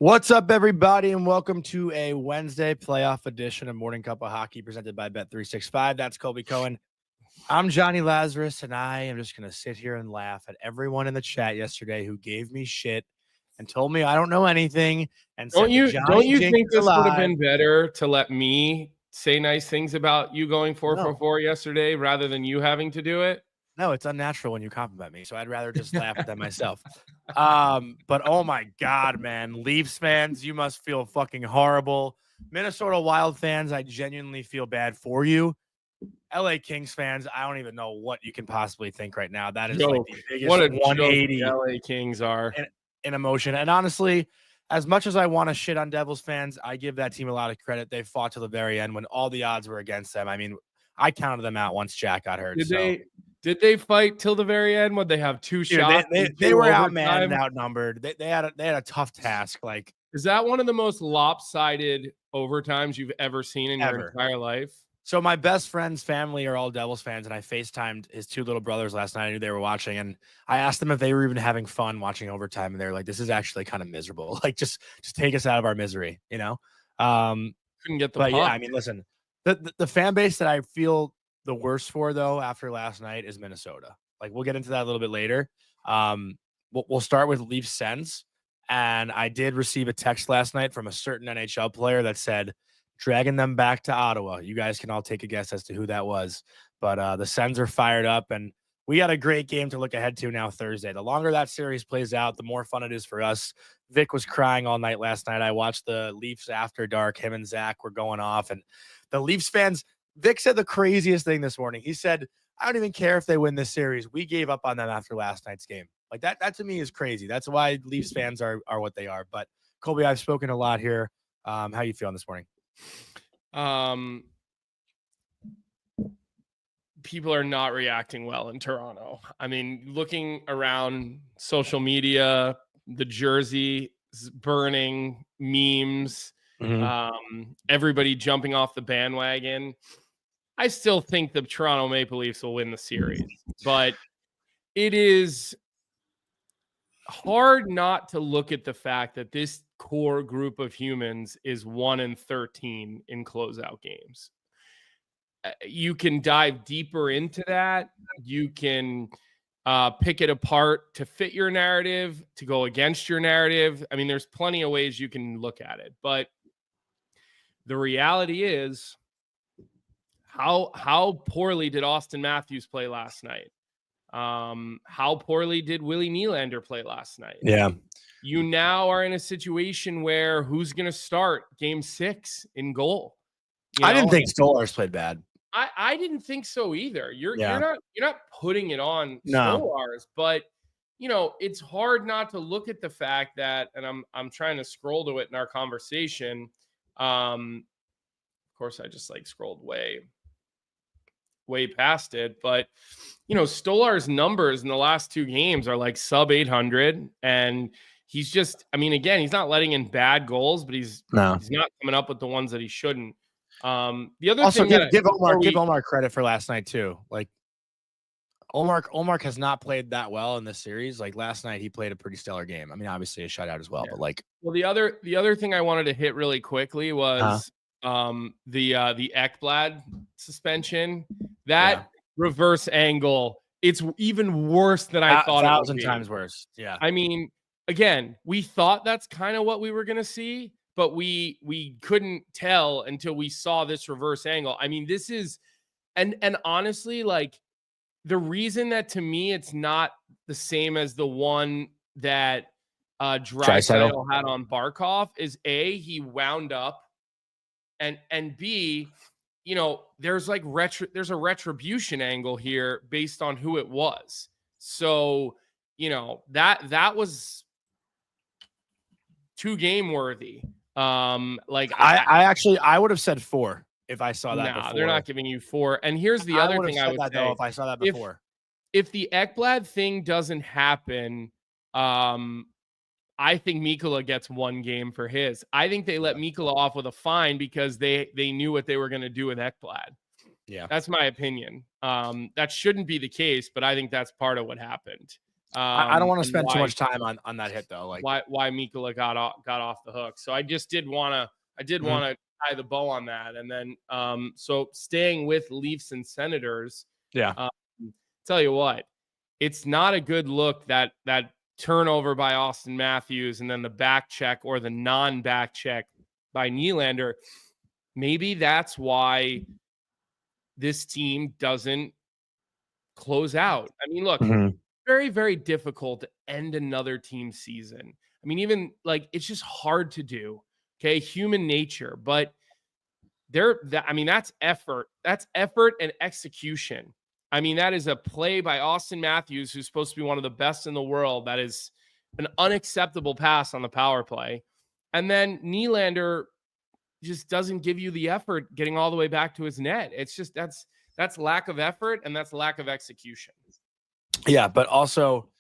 What's up, everybody, and welcome to a Wednesday playoff edition of Morning Cup of Hockey presented by Bet365. That's Colby Cohen. I'm Johnny Lazarus, and I am just going to sit here and laugh at everyone in the chat yesterday who gave me shit and told me I don't know anything. And don't you think this would have been better to let me say nice things about you going 4-for-4 yesterday rather than you having to do it? No, it's unnatural when you compliment me, so I'd rather just laugh at them myself. But oh my God, man, Leafs fans, you must feel fucking horrible. Minnesota Wild fans, I genuinely feel bad for you. LA Kings fans, I don't even know what you can possibly think right now. That is like the biggest what a 180 joke LA Kings are in emotion. And honestly, as much as I want to shit on Devils fans, I give that team a lot of credit. They fought to the very end when all the odds were against them. I mean, I counted them out once Jack got hurt. Did they fight till the very end? Would they have two shots? They were outmanned and outnumbered. They had a tough task. Like, is that one of the most lopsided overtimes you've ever seen in your entire life? So my best friend's family are all Devils fans, and I FaceTimed his two little brothers last night. I knew they were watching, and I asked them if they were even having fun watching overtime, and they're like, "This is actually kind of miserable. Like, just take us out of our misery, you know." Couldn't get the puck. Yeah, I mean, listen, the fan base that I feel the worst for, though, after last night is Minnesota. Like, we'll get into that a little bit later. We'll start with Leafs Sens. And I did receive a text last night from a certain NHL player that said, dragging them back to Ottawa. You guys can all take a guess as to who that was. But the Sens are fired up, and we got a great game to look ahead to now Thursday. The longer that series plays out, the more fun it is for us. Vic was crying all night last night. I watched the Leafs after dark. Him and Zach were going off. And the Leafs fans, Vic said the craziest thing this morning. He said, I don't even care if they win this series. We gave up on them after last night's game. Like that to me is crazy. That's why Leafs fans are what they are. But Colby, I've spoken a lot here. How you feeling this morning? People are not reacting well in Toronto. I mean, looking around social media, the jersey burning, memes, everybody jumping off the bandwagon. I still think the Toronto Maple Leafs will win the series, but it is hard not to look at the fact that this core group of humans is 1-13 in closeout games. You can dive deeper into that. You can pick it apart to fit your narrative, to go against your narrative. I mean, there's plenty of ways you can look at it, but the reality is, how poorly did Austin Matthews play last night? How poorly did Willie Nylander play last night? Yeah. You now are in a situation where who's going to start game 6 in goal? I didn't think Stolarz played bad. I didn't think so either. You're not putting it on Stolarz, but you know, it's hard not to look at the fact that, and I'm trying to scroll to it in our conversation. Of course, I just scrolled way past it, but you know, Stolar's numbers in the last 2 games are sub 800, and he's just, I mean, again, he's not letting in bad goals, but he's not coming up with the ones that he shouldn't. The other also thing give Omar credit for last night too. Like Omar has not played that well in this series. Like last night, he played a pretty stellar game. I mean, obviously a shutout as well, but well, the other thing I wanted to hit really quickly was the Ekblad suspension. That reverse angle, it's even worse than I thought. 1,000 times worse. Yeah. I mean, again, we thought that's kind of what we were gonna see, but we couldn't tell until we saw this reverse angle. I mean, this is, and honestly, the reason that to me it's not the same as the one that Draisaitl had on Barkov is A, he wound up, and B, you know, there's there's a retribution angle here based on who it was. So, you know, that was 2 game worthy. I would have said 4 if I saw that before. They're not giving you 4. And here's the other thing I would say, though, if I saw that before. If the Ekblad thing doesn't happen, I think Mikkola gets 1 game for his. I think they let Mikkola off with a fine because they knew what they were going to do with Ekblad. Yeah. That's my opinion. That shouldn't be the case, but I think that's part of what happened. I don't want to and spend too much time on that hit though. Like why Mikkola got off the hook. So I just did want to tie the bow on that. And then so staying with Leafs and Senators, yeah. Tell you what, it's not a good look that turnover by Austin Matthews and then the back check or the non-back check by Nylander. Maybe that's why this team doesn't close out. I mean, look, very, very difficult to end another team season. I mean, even like it's just hard to do. Okay, human nature, but that's effort. That's effort and execution. I mean, that is a play by Austin Matthews, who's supposed to be one of the best in the world. That is an unacceptable pass on the power play. And then Nylander just doesn't give you the effort getting all the way back to his net. It's just that's lack of effort and that's lack of execution. Yeah, but also,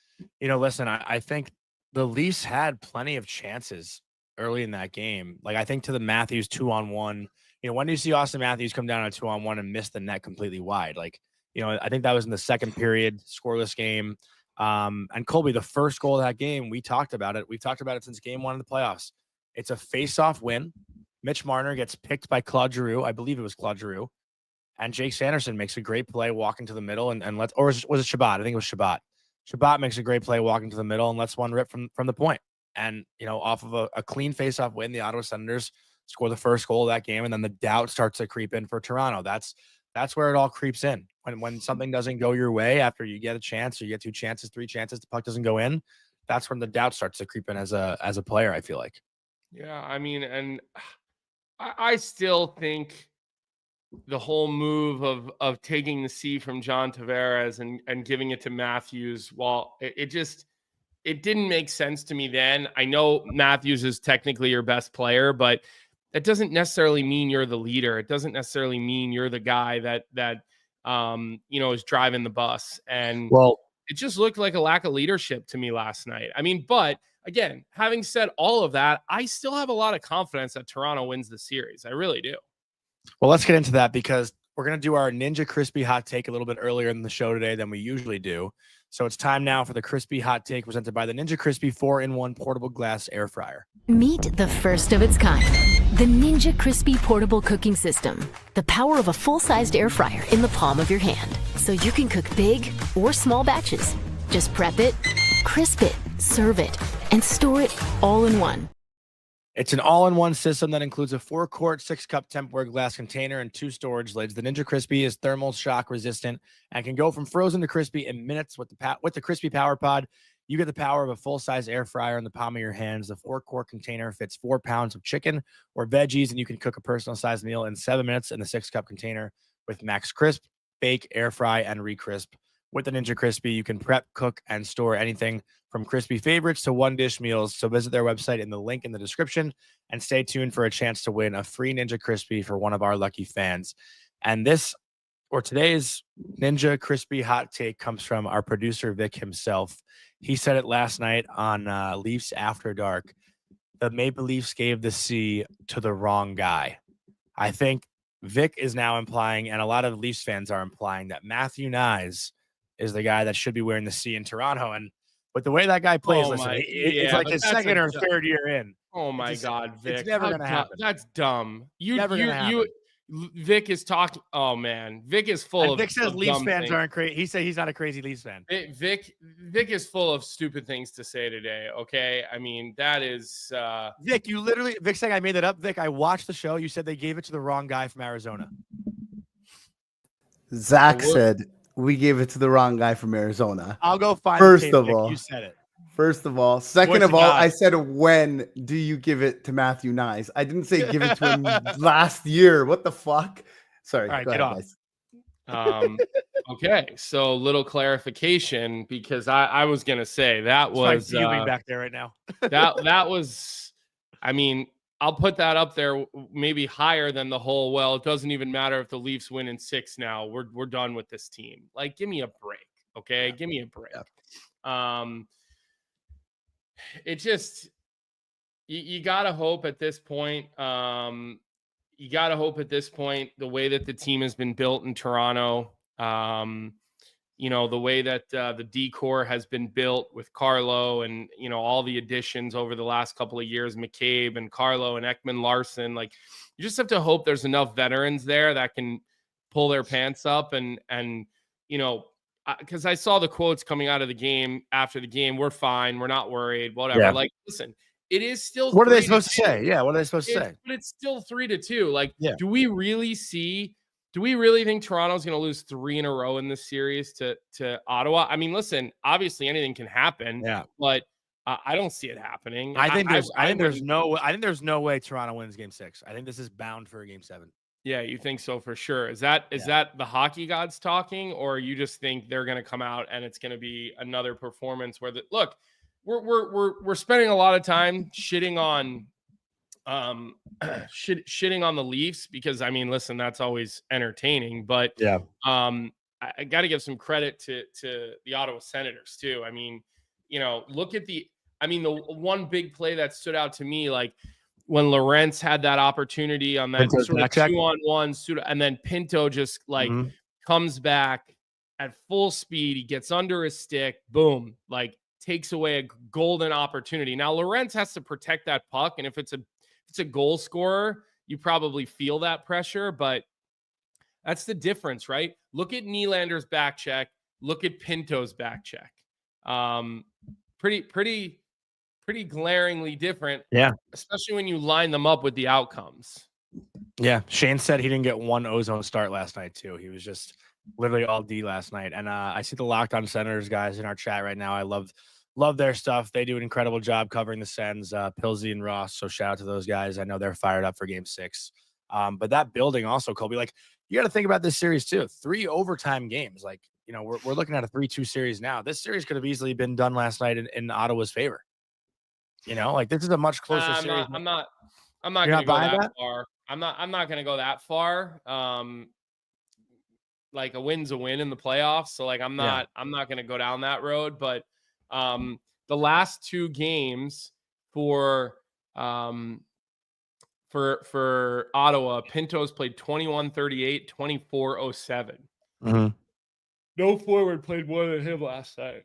listen, I think the Leafs had plenty of chances early in that game. Like I think to the Matthews 2-on-1, when do you see Austin Matthews come down on 2-on-1 and miss the net completely wide? Like, I think that was in the second period, scoreless game. And Colby, the first goal of that game, we talked about it. We've talked about it since game 1 of the playoffs. It's a face-off win. Mitch Marner gets picked by Claude Giroux. I believe it was Claude Giroux. And Jake Sanderson makes a great play walking to the middle and or was it Shabbat? I think it was Shabbat. Shabbat makes a great play walking to the middle and lets one rip from the point. And, off of a clean face-off win, the Ottawa Senators score the first goal of that game. And then the doubt starts to creep in for Toronto. That's where it all creeps in. When something doesn't go your way after you get a chance or you get 2 chances, 3 chances, the puck doesn't go in. That's when the doubt starts to creep in as a player, I feel like. Yeah, I mean, and I still think the whole move of taking the C from John Tavares and giving it to Matthews, well, it didn't make sense to me then. I know Matthews is technically your best player, but that doesn't necessarily mean you're the leader. It doesn't necessarily mean you're the guy that is driving the bus. And it just looked like a lack of leadership to me last night. I mean, but again, having said all of that, I still have a lot of confidence that Toronto wins the series. I really do. Well, let's get into that because we're going to do our Ninja Crispy Hot Take a little bit earlier in the show today than we usually do. So it's time now for the Crispy Hot Take presented by the Ninja Crispy 4-in-1 portable glass air fryer. Meet the first of its kind, the Ninja Crispy portable cooking system. The power of a full-sized air fryer in the palm of your hand. So you can cook big or small batches. Just prep it, crisp it, serve it, and store it all in one. It's an all-in-one system that includes a 4-quart, 6-cup Tupperware glass container and 2 storage lids. The Ninja Crispy is thermal shock resistant and can go from frozen to crispy in minutes with the Crispy Power Pod. You get the power of a full-size air fryer in the palm of your hands. The 4-quart container fits 4 pounds of chicken or veggies, and you can cook a personal-sized meal in 7 minutes in the 6-cup container with Max Crisp, bake, air fry, and re-crisp. With the Ninja Crispy, you can prep, cook, and store anything from crispy favorites to one-dish meals. So visit their website in the link in the description and stay tuned for a chance to win a free Ninja Crispy for one of our lucky fans. And today's Ninja Crispy Hot Take comes from our producer, Vic himself. He said it last night on Leafs After Dark. The Maple Leafs gave the C to the wrong guy. I think Vic is now implying, and a lot of Leafs fans are implying, that Matthew Knies is the guy that should be wearing the C in Toronto. And with the way that guy plays, it's like his second or third year in. Oh my God, Vic. It's never going to happen. That's dumb. Never going to happen. Vic is talking. Oh man, Vic is full of. Vic says Leafs fans aren't crazy. He said he's not a crazy Leafs fan. Vic is full of stupid things to say today. Okay, I mean that is. Vic, Vic saying I made that up. Vic, I watched the show. You said they gave it to the wrong guy from Arizona. Zach said we gave it to the wrong guy from Arizona. I'll go find. First of all, you said it. First of all, second of all, I said, when do you give it to Matthew Knies? I didn't say give it to him last year. What the fuck? Sorry. All right, get off. Okay, so little clarification because I was gonna say that was viewing back there right now. that was. I mean, I'll put that up there, maybe higher than the whole. Well, it doesn't even matter if the Leafs win in 6 now. We're done with this team. Like, give me a break, okay? Yeah. Give me a break. Yeah. It just you gotta hope at this point. The way that the team has been built in Toronto, the way that the decor has been built with Carlo and, all the additions over the last couple of years, McCabe and Carlo and Ekman Larson, like you just have to hope there's enough veterans there that can pull their pants up and because I saw the quotes coming out of the game after the game. We're fine. We're not worried. Whatever. Yeah. Like, listen, it is still. What are they supposed to say? Yeah. What are they supposed to say? But it's still 3-2. Like, yeah. Do we really think Toronto's going to lose 3 in a row in this series to Ottawa? I mean, listen, obviously anything can happen. Yeah. But I don't see it happening. I think there's no way Toronto wins Game 6. I think this is bound for a Game 7. Yeah, you think so for sure. Is that the hockey gods talking, or you just think they're going to come out and it's going to be another performance where we're spending a lot of time shitting on shitting on the Leafs because I mean, listen, that's always entertaining, but yeah, I got to give some credit to the Ottawa Senators too. I mean, look at the one big play that stood out to me, like when Lorentz had that opportunity on that sort of 2-on-1, and then Pinto just comes back at full speed. He gets under his stick, boom, like takes away a golden opportunity. Now Lorentz has to protect that puck, and if it's a goal scorer, you probably feel that pressure, but that's the difference, right? Look at Nylander's back check. Look at Pinto's back check. Pretty glaringly different. Yeah. Especially when you line them up with the outcomes. Yeah. Shane said he didn't get one ozone start last night too. He was just literally all D last night. And I see the Locked On Senators guys in our chat right now. I love their stuff. They do an incredible job covering the Sens, Pilsy and Ross. So shout out to those guys. I know they're fired up for Game 6. But that building also, Colby, like you got to think about this series too. 3 overtime games. Like, we're looking at a 3-2 series now. This series could have easily been done last night in Ottawa's favor. Like this is a much closer series. I'm not going to go that far. I'm not going to go that far. Like a win's a win in the playoffs. So like, I'm not going to go down that road, but the last 2 games for Ottawa, Pinto's played 21-38, 24-07. Mm-hmm. No forward played more than him last night.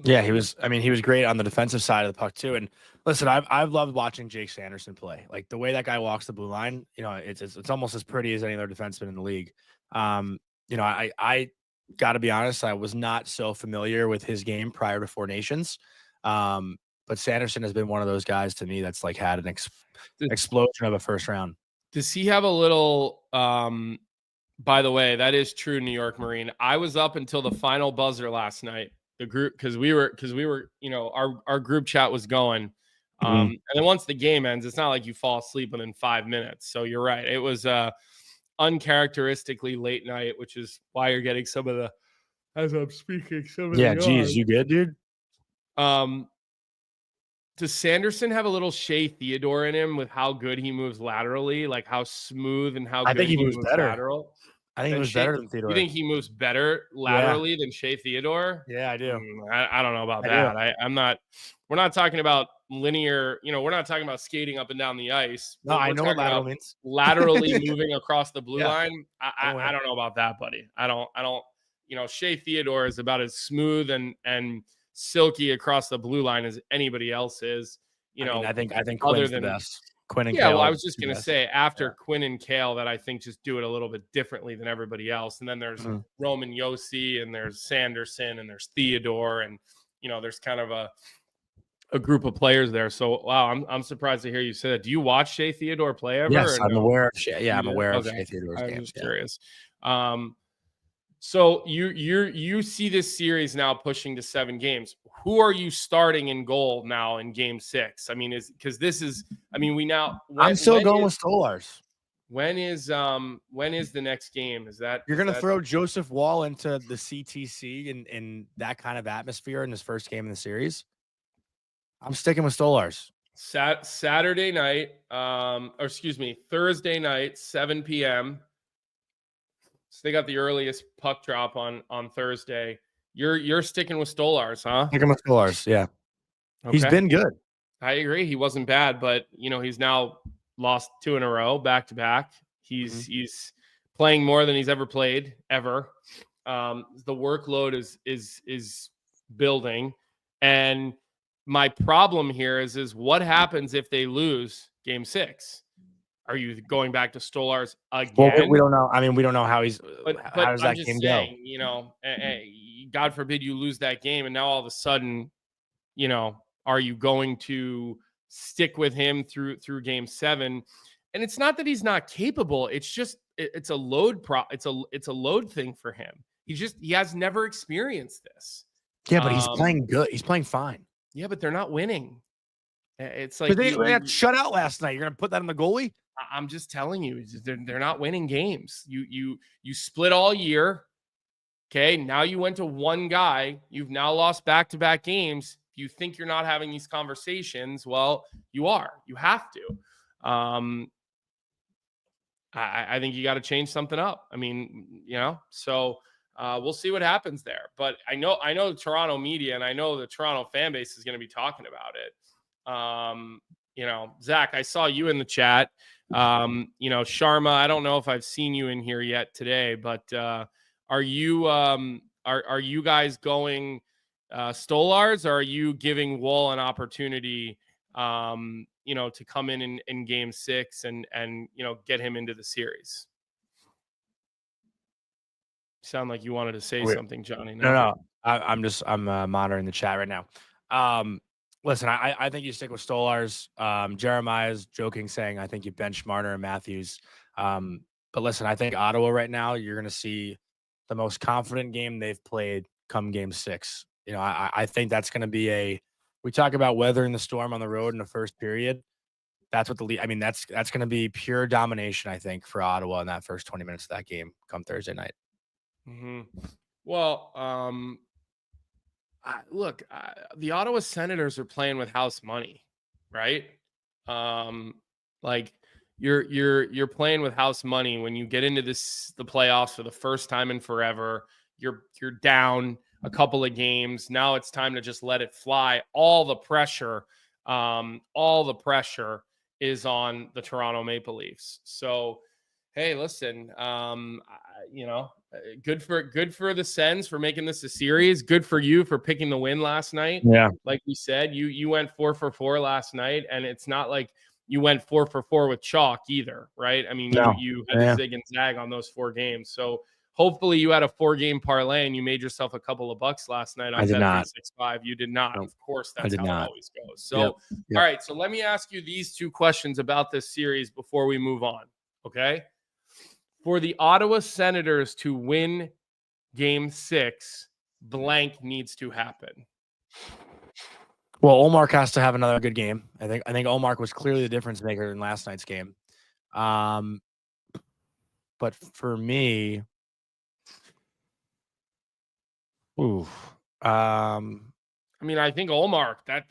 Yeah, he was great on the defensive side of the puck too. And listen, I've loved watching Jake Sanderson play. Like the way that guy walks the blue line, it's almost as pretty as any other defenseman in the league. I got to be honest, I was not so familiar with his game prior to 4 Nations. But Sanderson has been one of those guys to me that's like had an explosion of a first round. Does he have a little by the way, that is true, New York Marine. I was up until the final buzzer last night. The group, because we were, our group chat was going. And then once the game ends, it's not like you fall asleep within 5 minutes. So you're right. It was uncharacteristically late night, which is why you're getting some of the, as I'm speaking, some of the geez, you good, dude? Does Sanderson have a little Shea Theodore in him with how good he moves laterally, like how smooth and how good he moves better lateral? I think he moves better than Theodore. You think he moves better laterally than Shea Theodore? Yeah, I do. I don't know about that. I'm not. We're not talking about linear. We're not talking about skating up and down the ice. No, I know what lateral means. Laterally moving across the blue line. I don't know about that, buddy. I don't. Shea Theodore is about as smooth and silky across the blue line as anybody else is. I think Quinn's the best. Quinn and Kale. Well, I was just going to say after Quinn and Kale that I think just do it a little bit differently than everybody else. And then there's Roman Josi and there's Sanderson and there's Theodore and, there's kind of a group of players there. So, wow, I'm surprised to hear you say that. Do you watch Shea Theodore play ever? Yes, I'm aware of Shea. Yeah, I'm aware of Shea Theodore's games. I'm just curious. So you see this series now pushing to 7 games. Who are you starting in goal now in Game 6? I mean, I'm still going with Stolarz. When is the next game? You're going to throw Joseph Wall into the CTC in that kind of atmosphere in his first game in the series? I'm sticking with Stolarz. Saturday night, Thursday night, 7 p.m. So they got the earliest puck drop on Thursday. You're sticking with Stolarz, huh? Sticking with Stolarz, yeah. Okay. He's been good. I agree. He wasn't bad, but he's now lost 2 in a row, back to back. He's playing more than he's ever played ever. The workload is building, and my problem here is what happens if they lose Game 6? Are you going back to Stolarz again? Well, we don't know. I mean, we don't know how he's. But how does I'm that just game saying, go? God forbid you lose that game, and now all of a sudden, are you going to stick with him through Game 7? And it's not that he's not capable. It's just it's a load it's a load thing for him. He has never experienced this. Yeah, but he's playing good. He's playing fine. Yeah, but they're not winning. It's like they got shut out last night. You're gonna put that on the goalie? I'm just telling you, they're not winning games. You split all year. Okay, now you went to one guy. You've now lost back-to-back games. You think you're not having these conversations? Well, you are. You have to. I think you got to change something up. I mean, so we'll see what happens there. But I know the Toronto media and I know the Toronto fan base is going to be talking about it. Zach, I saw you in the chat. Sharma, I don't know if I've seen you in here yet today, but are you guys going Stolarz, or are you giving Woll an opportunity to come in Game 6 and get him into the series? You sound like you wanted to say something, Johnny. No. I'm monitoring the chat right now. Listen, I think you stick with Stolarz. Jeremiah's joking, saying I think you bench Marner and Matthews. But listen, I think Ottawa right now, you're going to see the most confident game they've played come Game 6. I think that's going to be we talk about weathering the storm on the road in the first period. That's what that's going to be pure domination, I think, for Ottawa in that first 20 minutes of that game come Thursday night. Mm-hmm. Well, look, the Ottawa Senators are playing with house money, right? Like you're playing with house money when you get into the playoffs for the first time in forever. You're down a couple of games. Now it's time to just let it fly. All the pressure is on the Toronto Maple Leafs. So, hey, listen, good for the Sens for making this a series. Good for you for picking the win last night. Yeah. Like we said, you went 4 for 4 last night, and it's not like you went 4 for 4 with chalk either, right? I mean, you had to zig and zag on those 4 games. So hopefully you had a 4-game parlay and you made yourself a couple of bucks last night on Bet365. You did not. Of course, that's how it always goes. So, All right. So let me ask you these 2 questions about this series before we move on. Okay. For the Ottawa Senators to win Game 6, blank needs to happen. Well, Ullmark has to have another good game. I think Ullmark was clearly the difference maker in last night's game. But for me, I mean, I think Ullmark. I'm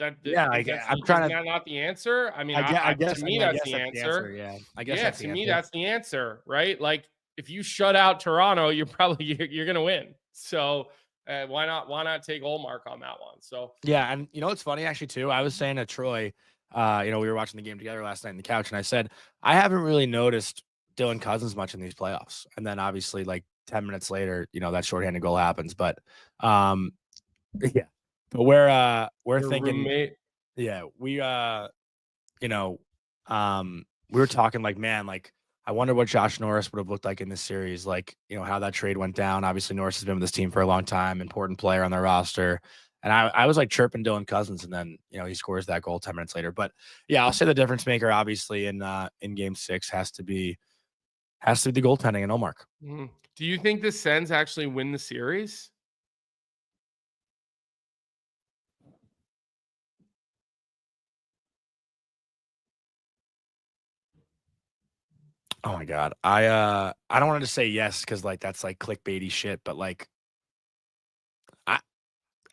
trying to. Not the answer. I mean, I guess to me that's the answer. Yeah, I guess. To me, that's the answer, right? Like, if you shut out Toronto, you're going to win. So why not take Ullmark on that one? So yeah, and it's funny actually too. I was saying to Troy, we were watching the game together last night on the couch, and I said I haven't really noticed Dylan Cousins much in these playoffs. And then obviously, like 10 minutes later, that shorthanded goal happens. But yeah, but we're thinking, roommate. Yeah, we were talking like, man, like I wonder what Josh Norris would have looked like in this series, like how that trade went down. Obviously, Norris has been with this team for a long time, important player on their roster, and I was like chirping Dylan Cousins, and then he scores that goal 10 minutes later. But yeah, I'll say the difference maker obviously in Game 6 has to be the goaltending and Ullmark. Mm-hmm. Do you think the Sens actually win the series? Oh my God. I don't want to say yes because like that's like clickbaity shit, but like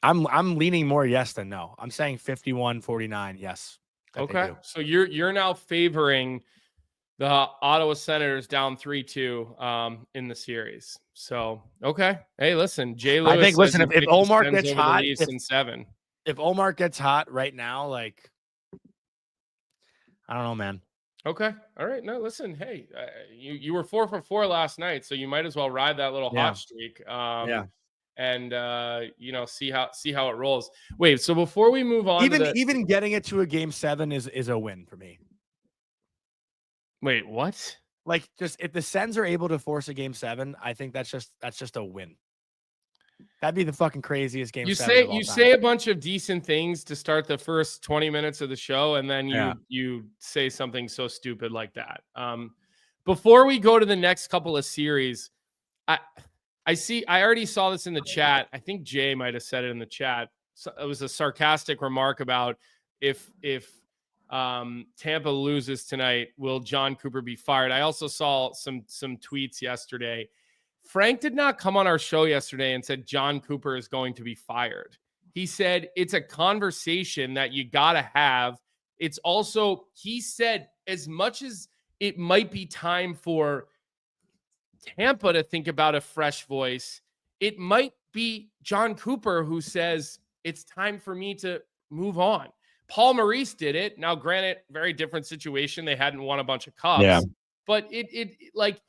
I'm leaning more yes than no. I'm saying 51-49 yes. Okay. So you're now favoring the Ottawa Senators down 3-2 in the series. So okay. Hey, listen, Jay Lewis. I think if Ullmark gets hot in 7. If Ullmark gets hot right now, like I don't know, man. Okay. All right. No, listen, hey, you were 4 for 4 last night, so you might as well ride that little hot streak. And see how it rolls. Wait, so before we move on even getting it to a game 7 is a win for me. Wait, what? Like, just if the Sens are able to force a game 7, I think that's just a win. That'd be the fucking craziest game. You say a bunch of decent things to start the first 20 minutes of the show, and then you say something so stupid like that. Before we go to the next couple of series, I already saw this in the chat. I think Jay might have said it in the chat. So it was a sarcastic remark about if Tampa loses tonight, will John Cooper be fired? I also saw some tweets yesterday. Frank did not come on our show yesterday and said John Cooper is going to be fired. He said it's a conversation that you got to have. It's also, he said, as much as it might be time for Tampa to think about a fresh voice, it might be John Cooper who says it's time for me to move on. Paul Maurice did it. Now, granted, very different situation. They hadn't won a bunch of cups, but it like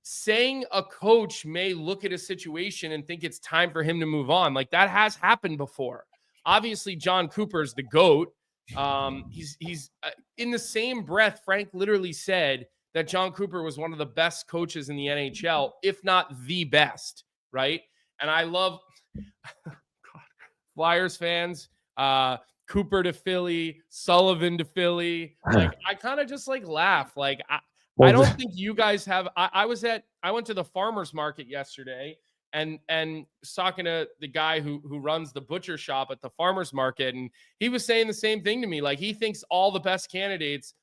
saying a coach may look at a situation and think it's time for him to move on. Like, that has happened before. Obviously, John Cooper's the GOAT. He's in the same breath. Frank literally said that John Cooper was one of the best coaches in the NHL, if not the best, right? And I love Flyers fans, Cooper to Philly, Sullivan to Philly. Like, I kind of just like laugh. Like, I don't think you guys have. I went to the farmer's market yesterday and was talking to the guy who runs the butcher shop at the farmer's market, and he was saying the same thing to me. Like, he thinks all the best candidates,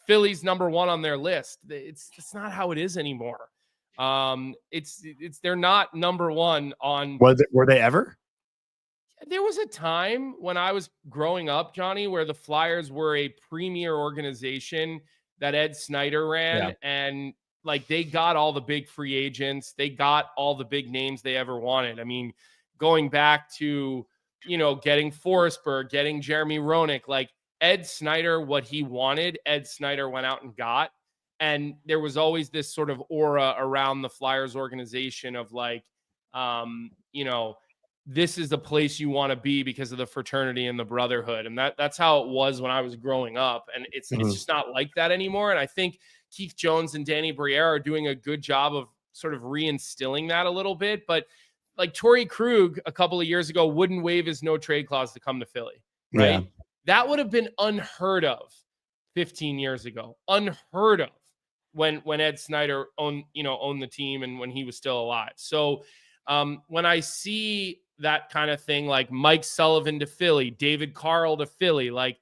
Philly's number one on their list. It's not how it is anymore. They're not number one on. Were they ever? There was a time when I was growing up, Johnny, where the Flyers were a premier organization that Ed Snyder ran, and like, they got all the big free agents. They got all the big names they ever wanted. I mean, going back to, getting Forsberg, getting Jeremy Roenick, like Ed Snyder, what he wanted, Ed Snyder went out and got. And there was always this sort of aura around the Flyers organization of like, this is the place you want to be because of the fraternity and the brotherhood. And that's how it was when I was growing up. And it's just not like that anymore. And I think Keith Jones and Danny Briere are doing a good job of sort of reinstilling that a little bit. But like, Torrey Krug a couple of years ago wouldn't waive his no trade clause to come to Philly, right? Yeah. That would have been unheard of 15 years ago. Unheard of when Ed Snyder owned the team and when he was still alive. So when I see that kind of thing, like Mike Sullivan to Philly, David Carl to Philly, like,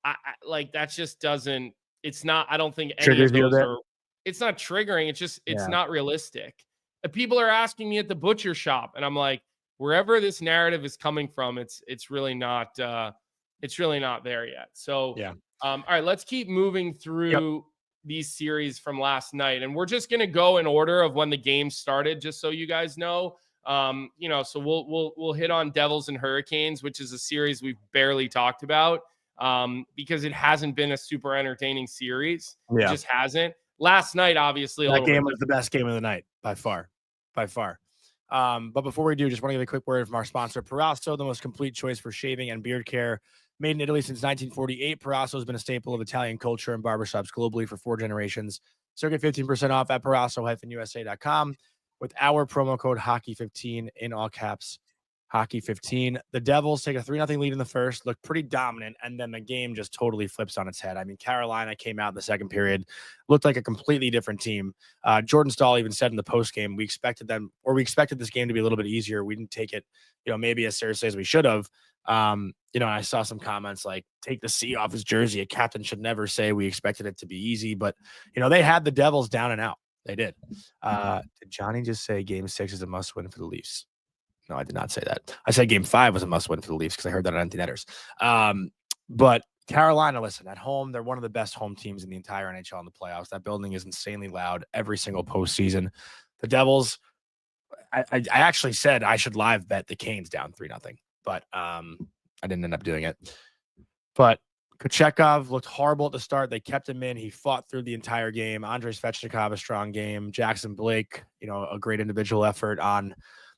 I like, that just doesn't, it's not, I don't think any of those are, it's not triggering. It's just, it's not realistic. People are asking me at the butcher shop, and I'm like, wherever this narrative is coming from, it's really not there yet. So, all right, let's keep moving through these series from last night. And we're just going to go in order of when the game started, just so you guys know. So we'll hit on Devils and Hurricanes, which is a series we've barely talked about, because it hasn't been a super entertaining series. It just hasn't. Last night, obviously, that game was the best game of the night by far. But before we do, just want to give a quick word from our sponsor, Proraso, the most complete choice for shaving and beard care. Made in Italy since 1948, Proraso has been a staple of Italian culture and barbershops globally for 4 generations. So get 15% off at Proraso-USA.com with our promo code Hockey15 in all caps, Hockey15. The Devils take a 3-0 lead in the first, look pretty dominant, and then the game just totally flips on its head. I mean, Carolina came out in the second period, looked like a completely different team. Jordan Stahl even said in the postgame, we expected this game to be a little bit easier. We didn't take it, maybe as seriously as we should have. I saw some comments like, take the C off his jersey. A captain should never say we expected it to be easy, but they had the Devils down and out. They did. Did Johnny just say game 6 is a must win for the Leafs? No, I did not say that. I said game 5 was a must win for the Leafs because I heard that on Empty Netters. But Carolina, listen, at home, they're one of the best home teams in the entire NHL in the playoffs. That building is insanely loud every single postseason. The Devils, I actually said I should live bet the Canes down 3-0, but I didn't end up doing it. But Kochetkov looked horrible at the start. They kept him in. He fought through the entire game. Andrei Svechnikov, a strong game. Jackson Blake, a great individual effort on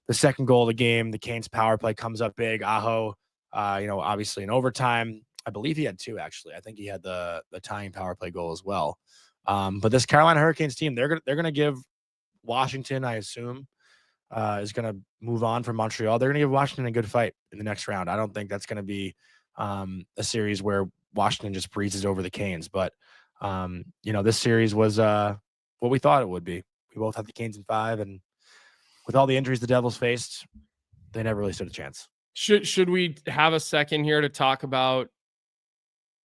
the second goal of the game. The Canes power play comes up big. Aho, obviously in overtime. I believe he had 2, actually. I think he had the tying power play goal as well. But this Carolina Hurricanes team, they're gonna give Washington, I assume, is gonna move on from Montreal. They're gonna give Washington a good fight in the next round. I don't think that's gonna be a series where Washington just breezes over the Canes. But this series was what we thought it would be. We both had the Canes in 5, and with all the injuries the Devils faced, they never really stood a chance. Should we have a second here to talk about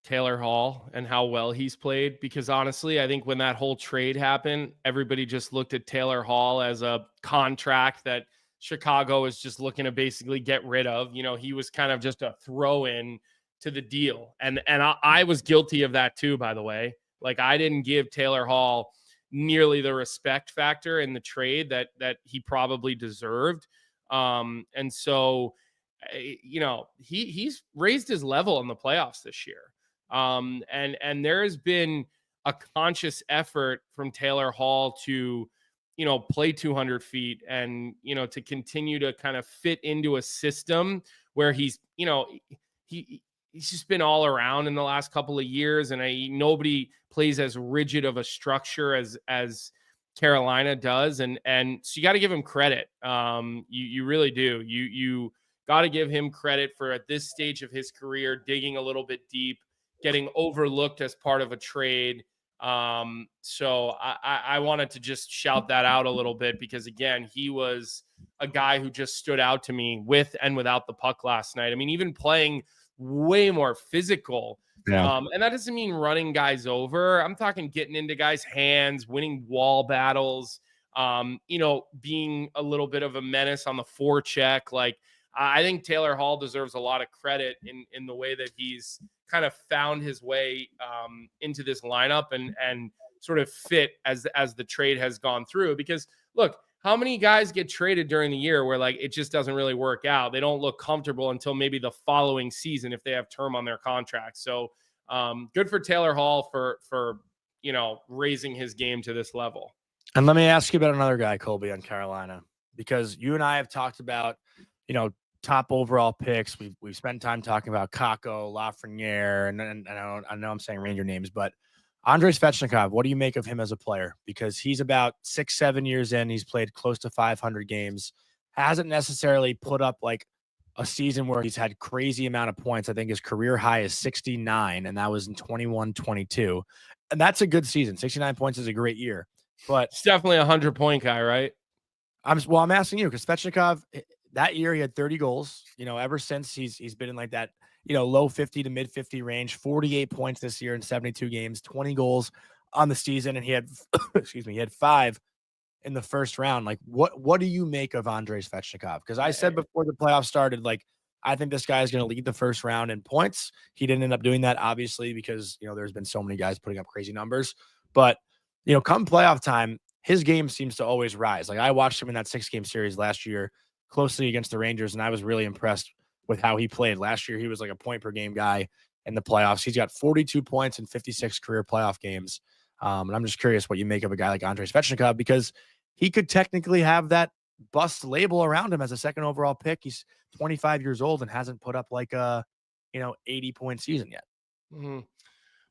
Taylor Hall and how well he's played? Because honestly, I think when that whole trade happened, everybody just looked at Taylor Hall as a contract that Chicago is just looking to basically get rid of. He was kind of just a throw-in to the deal. And I was guilty of that too, by the way. Like, I didn't give Taylor Hall nearly the respect factor in the trade that he probably deserved. And so, he's raised his level in the playoffs this year. And there has been a conscious effort from Taylor Hall to, play 200 feet and, to continue to kind of fit into a system where he's just been all around in the last couple of years. And nobody plays as rigid of a structure as Carolina does. And so you got to give him credit. You really do. You got to give him credit for, at this stage of his career, digging a little bit deep, getting overlooked as part of a trade. So I wanted to just shout that out a little bit because, again, he was a guy who just stood out to me with and without the puck last night. I mean, even playing way more physical. Yeah. And that doesn't mean running guys over. I'm talking getting into guys' hands, winning wall battles, being a little bit of a menace on the forecheck. Like, I think Taylor Hall deserves a lot of credit in the way that he's kind of found his way into this lineup and sort of fit as the trade has gone through. Because look, how many guys get traded during the year where, like, it just doesn't really work out? They don't look comfortable until maybe the following season if they have term on their contract. So good for Taylor Hall for raising his game to this level. And let me ask you about another guy, Colby, on Carolina, because you and I have talked about, top overall picks. We've spent time talking about Kakko, Lafreniere, and I know I'm saying Ranger names, but Andrei Svechnikov, what do you make of him as a player? Because he's about 6-7 years in. He's played close to 500 games. Hasn't necessarily put up like a season where he's had crazy amount of points. I think his career high is 69, and that was in 21-22. And that's a good season. 69 points is a great year. But it's definitely a 100-point guy, right? I'm asking you because Svechnikov, that year he had 30 goals. Ever since he's been in like that, low 50 to mid 50 range, 48 points this year in 72 games, 20 goals on the season. And he had, he had 5 in the first round. Like, what do you make of Andrei Svechnikov? Because I said before the playoffs started, like, I think this guy is going to lead the first round in points. He didn't end up doing that, obviously, because, there's been so many guys putting up crazy numbers. But, come playoff time, his game seems to always rise. Like, I watched him in that 6-game series last year closely against the Rangers, and I was really impressed with how he played. Last year, he was like a point per game guy in the playoffs. He's got 42 points in 56 career playoff games. And I'm just curious what you make of a guy like Andrei Svechnikov, because he could technically have that bust label around him as a second overall pick. He's 25 years old and hasn't put up like a, 80-point season yet. Mm-hmm.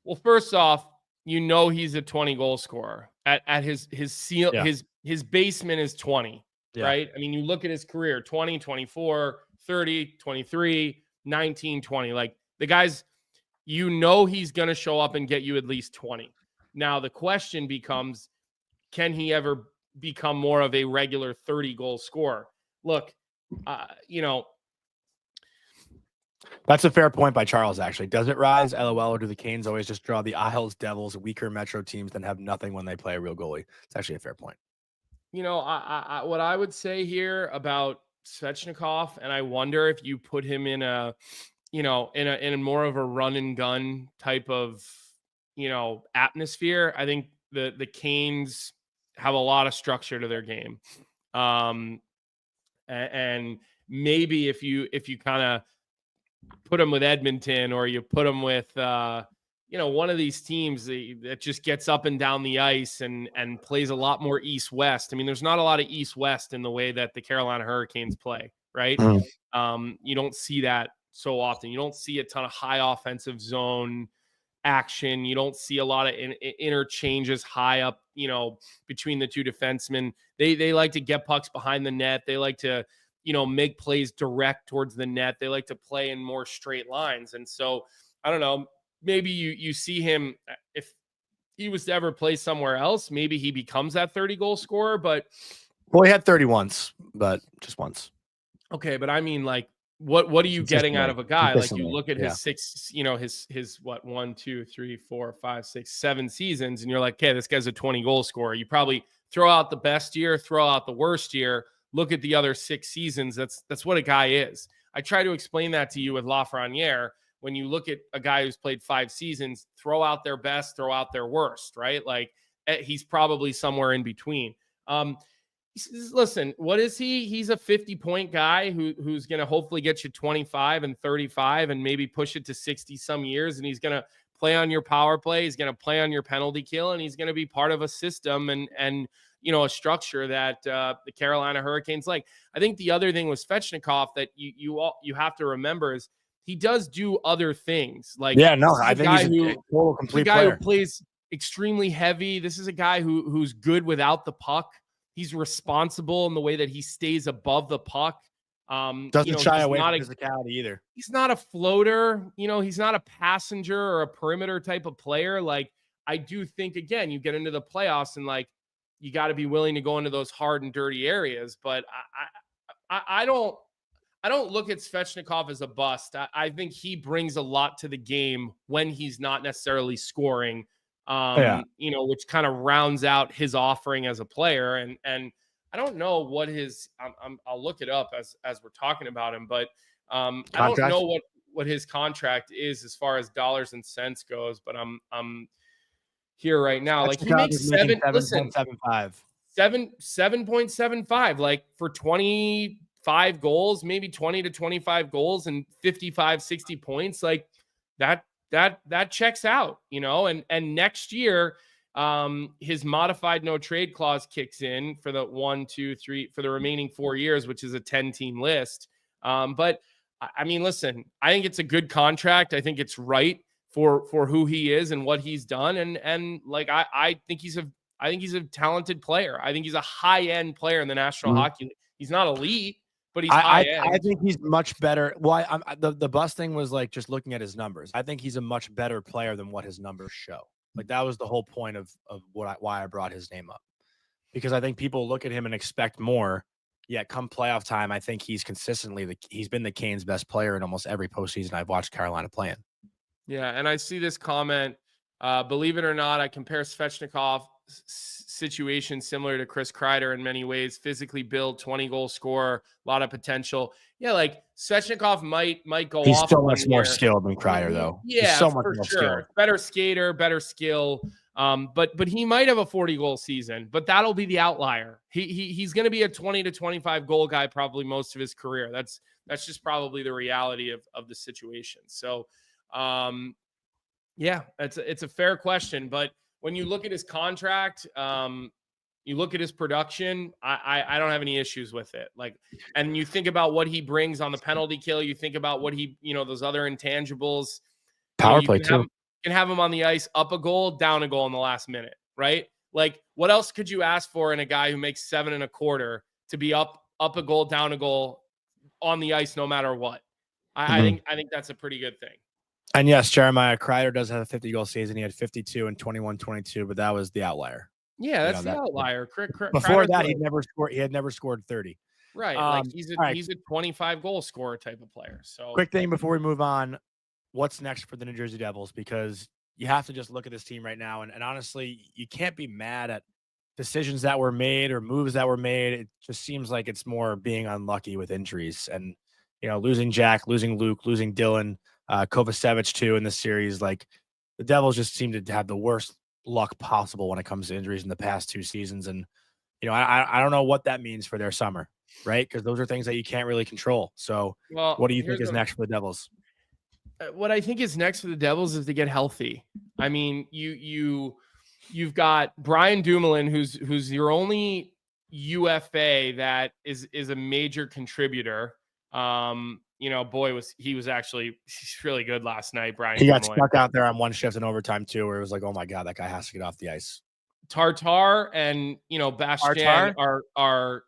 Well, first off, he's a 20-goal scorer. At his seal, Yeah. his basement is 20. Yeah. Right? I mean, you look at his career, 20, 24, 30, 23, 19, 20. Like, the guys, he's going to show up and get you at least 20. Now, the question becomes, can he ever become more of a regular 30-goal scorer? Look, That's a fair point by Charles, actually. Does it rise? LOL, or do the Canes always just draw the Isles, Devils, weaker Metro teams than have nothing when they play a real goalie? It's actually a fair point. What I would say here about Svechnikov, and I wonder if you put him in a more of a run and gun type of, atmosphere. I think the Canes have a lot of structure to their game. And maybe if you kind of put him with Edmonton, or you put him with one of these teams that just gets up and down the ice and plays a lot more east-west. I mean, there's not a lot of east-west in the way that the Carolina Hurricanes play, right? You don't see that so often. You don't see a ton of high offensive zone action. You don't see a lot of interchanges high up, between the two defensemen. They like to get pucks behind the net. They like to, make plays direct towards the net. They like to play in more straight lines. And so, I don't know, maybe you see him, if he was to ever play somewhere else, maybe he becomes that 30-goal scorer. But well, he had 30 once, but just once. Okay, but I mean, like, what are you getting out of a guy? Like, you look at his six, his 1, 2, 3, 4, 5, 6, 7 seasons, and you're like, okay, this guy's a 20-goal scorer. You probably throw out the best year, throw out the worst year, look at the other 6 seasons. That's what a guy is. I try to explain that to you with Lafreniere. When you look at a guy who's played 5 seasons, throw out their best, throw out their worst, right? Like, he's probably somewhere in between. Listen, what is he? He's a 50-point guy who's going to hopefully get you 25 and 35 and maybe push it to 60 some years. And he's going to play on your power play. He's going to play on your penalty kill, and he's going to be part of a system and a structure that the Carolina Hurricanes like. I think the other thing with Svechnikov that you have to remember is he does do other things. Like, I think he's a total complete player. Who plays extremely heavy. This is a guy who's good without the puck. He's responsible in the way that he stays above the puck. Doesn't shy away from physicality either. He's not a floater. He's not a passenger or a perimeter type of player. Like, I do think, again, you get into the playoffs and, like, you got to be willing to go into those hard and dirty areas. But I don't look at Svechnikov as a bust. I think he brings a lot to the game when he's not necessarily scoring. Which kind of rounds out his offering as a player. And I don't know what his, I'll look it up as we're talking about him, but I don't know what his contract is as far as dollars and cents goes, but I'm here right now. Like, he makes 7.75, like, for 25 goals, maybe 20 to 25 goals and 55, 60 points. Like, that checks out, and next year, his modified no trade clause kicks in for the 1, 2, 3 for the remaining 4 years, which is a 10-team list. But I mean, listen, I think it's a good contract. I think it's right for who he is and what he's done. And like, I think he's a talented player. I think he's a high-end player in the National Hockey League. He's not elite, but he's high-end. I think he's much better. Well, the bus thing was, like, just looking at his numbers. I think he's a much better player than what his numbers show. Like, that was the whole point of why I brought his name up, because I think people look at him and expect more. Yet come playoff time, I think he's consistently he's been the Canes' best player in almost every postseason I've watched Carolina play in. Yeah, and I see this comment. Believe it or not, I compare Svechnikov situation similar to Chris Kreider in many ways. Physically built, 20-goal scorer, a lot of potential. Yeah, like, Svechnikov might go He's off. so much more skilled than Kreider, though. Yeah, he's so much for more sure. skilled. Better skater, better skill. But he might have a 40-goal season, but that'll be the outlier. He's going to be a 20 to 25 goal guy probably most of his career. That's just probably the reality of the situation. So, yeah, it's a fair question, but when you look at his contract, you look at his production, I don't have any issues with it. Like, and you think about what he brings on the penalty kill, you think about what he, those other intangibles. Power play too. You can have him on the ice, up a goal, down a goal in the last minute, right? Like, what else could you ask for in a guy who makes 7.25 to be up a goal, down a goal on the ice no matter what? I think that's a pretty good thing. And yes, Jeremiah Kreider does have a 50-goal season. He had 52 and 21-22, but that was the outlier. Yeah, that's the outlier. Before that, he had never scored 30. Right. Like, he's a 25-goal scorer type of player. So, quick thing before we move on, what's next for the New Jersey Devils? Because you have to just look at this team right now, and honestly, you can't be mad at decisions that were made or moves that were made. It just seems like it's more being unlucky with injuries, and losing Jack, losing Luke, losing Dylan, Kovacevic too in this series. Like, the Devils just seem to have the worst luck possible when it comes to injuries in the past 2 seasons. And, I don't know what that means for their summer, right? Because those are things that you can't really control. So what do you think is next for the Devils? what I think is next for the Devils is to get healthy. I mean, you've got Brian Dumoulin, who's your only UFA that is a major contributor. He was actually he's really good last night. Brian He got Dumoulin. stuck out there on one shift in overtime too, where it was like, oh my god, that guy has to get off the ice. Tartar and Bastien are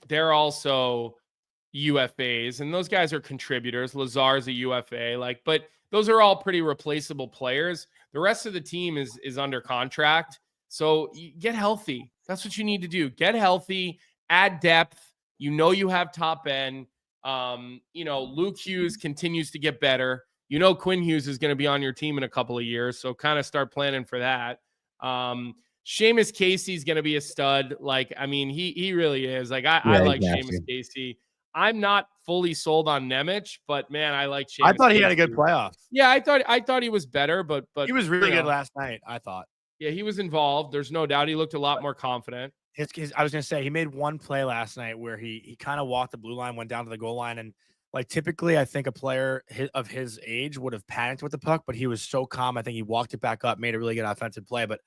they're also UFAs, and those guys are contributors. Lazar's a UFA, but those are all pretty replaceable players. The rest of the team is under contract. So get healthy. That's what you need to do. Get healthy, add depth. You have top end. Luke Hughes continues to get better. Quinn Hughes is going to be on your team in a couple of years. So kind of start planning for that. Seamus Casey's going to be a stud. He really is. I like Seamus Casey. I'm not fully sold on Nemec, but man, I like Seamus. I thought he Casey. had a good playoff. Yeah, I thought he was better, but he was really good last night, I thought. Yeah, he was involved. There's no doubt. He looked a lot more confident. I was going to say, he made one play last night where he kind of walked the blue line, went down to the goal line, and typically I think a player of his age would have panicked with the puck, but he was so calm. I think he walked it back up, made a really good offensive play. But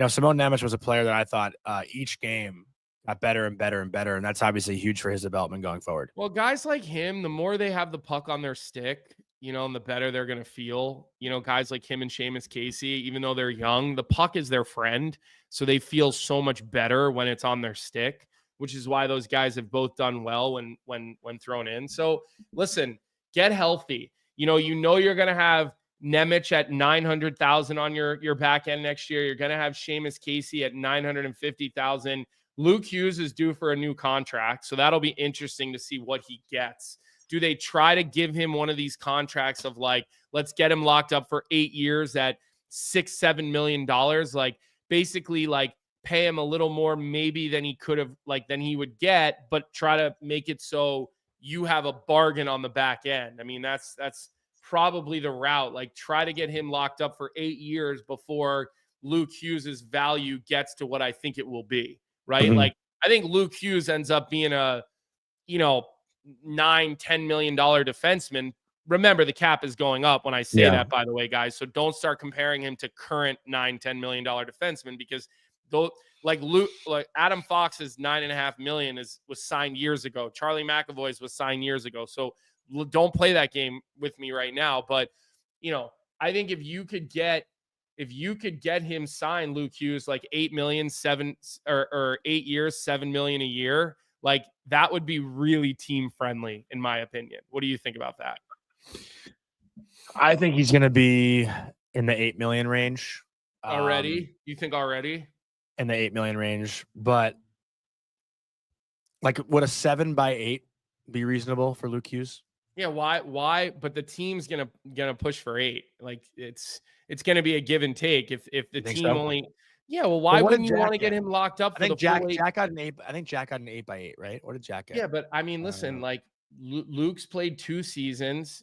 Simon Nemec was a player that I thought each game got better and better and better, and that's obviously huge for his development going forward. Well, guys like him, the more they have the puck on their stick, and the better they're going to feel. Guys like him and Seamus Casey, even though they're young, the puck is their friend, so they feel so much better when it's on their stick, which is why those guys have both done well when thrown in. So listen, get healthy. You're going to have Nemec at 900,000 on your back end next year. You're going to have Seamus Casey at 950,000. Luke Hughes is due for a new contract, so that'll be interesting to see what he gets. Do they try to give him one of these contracts of let's get him locked up for 8 years at $6-7 million? Basically pay him a little more maybe than he could have, than he would get, but try to make it so you have a bargain on the back end. I mean, that's probably the route. Try to get him locked up for 8 years before Luke Hughes's value gets to what I think it will be. Right. Mm-hmm. I think Luke Hughes ends up being a, $9-10 million defenseman. Remember, the cap is going up when I say that, by the way, guys. So don't start comparing him to current $9-10 million defensemen, because those Adam Fox's $9.5 million was signed years ago. Charlie McAvoy's was signed years ago. So don't play that game with me right now. But I think if you could get him signed, Luke Hughes, $8 million, 8 years, $7 million a year, that would be really team friendly, in my opinion. What do you think about that? I think he's going to be in the 8 million range. Already? You think already? In the 8 million range, but would a 7x8 be reasonable for Luke Hughes? Yeah. Why? But the team's gonna push for 8. It's gonna be a give and take. If the team only. Yeah, well, why wouldn't you want to get him locked up? I think Jack got an 8. I think Jack got an 8x8, right? What did Jack get? Yeah, but I mean, listen, Luke's played 2 seasons,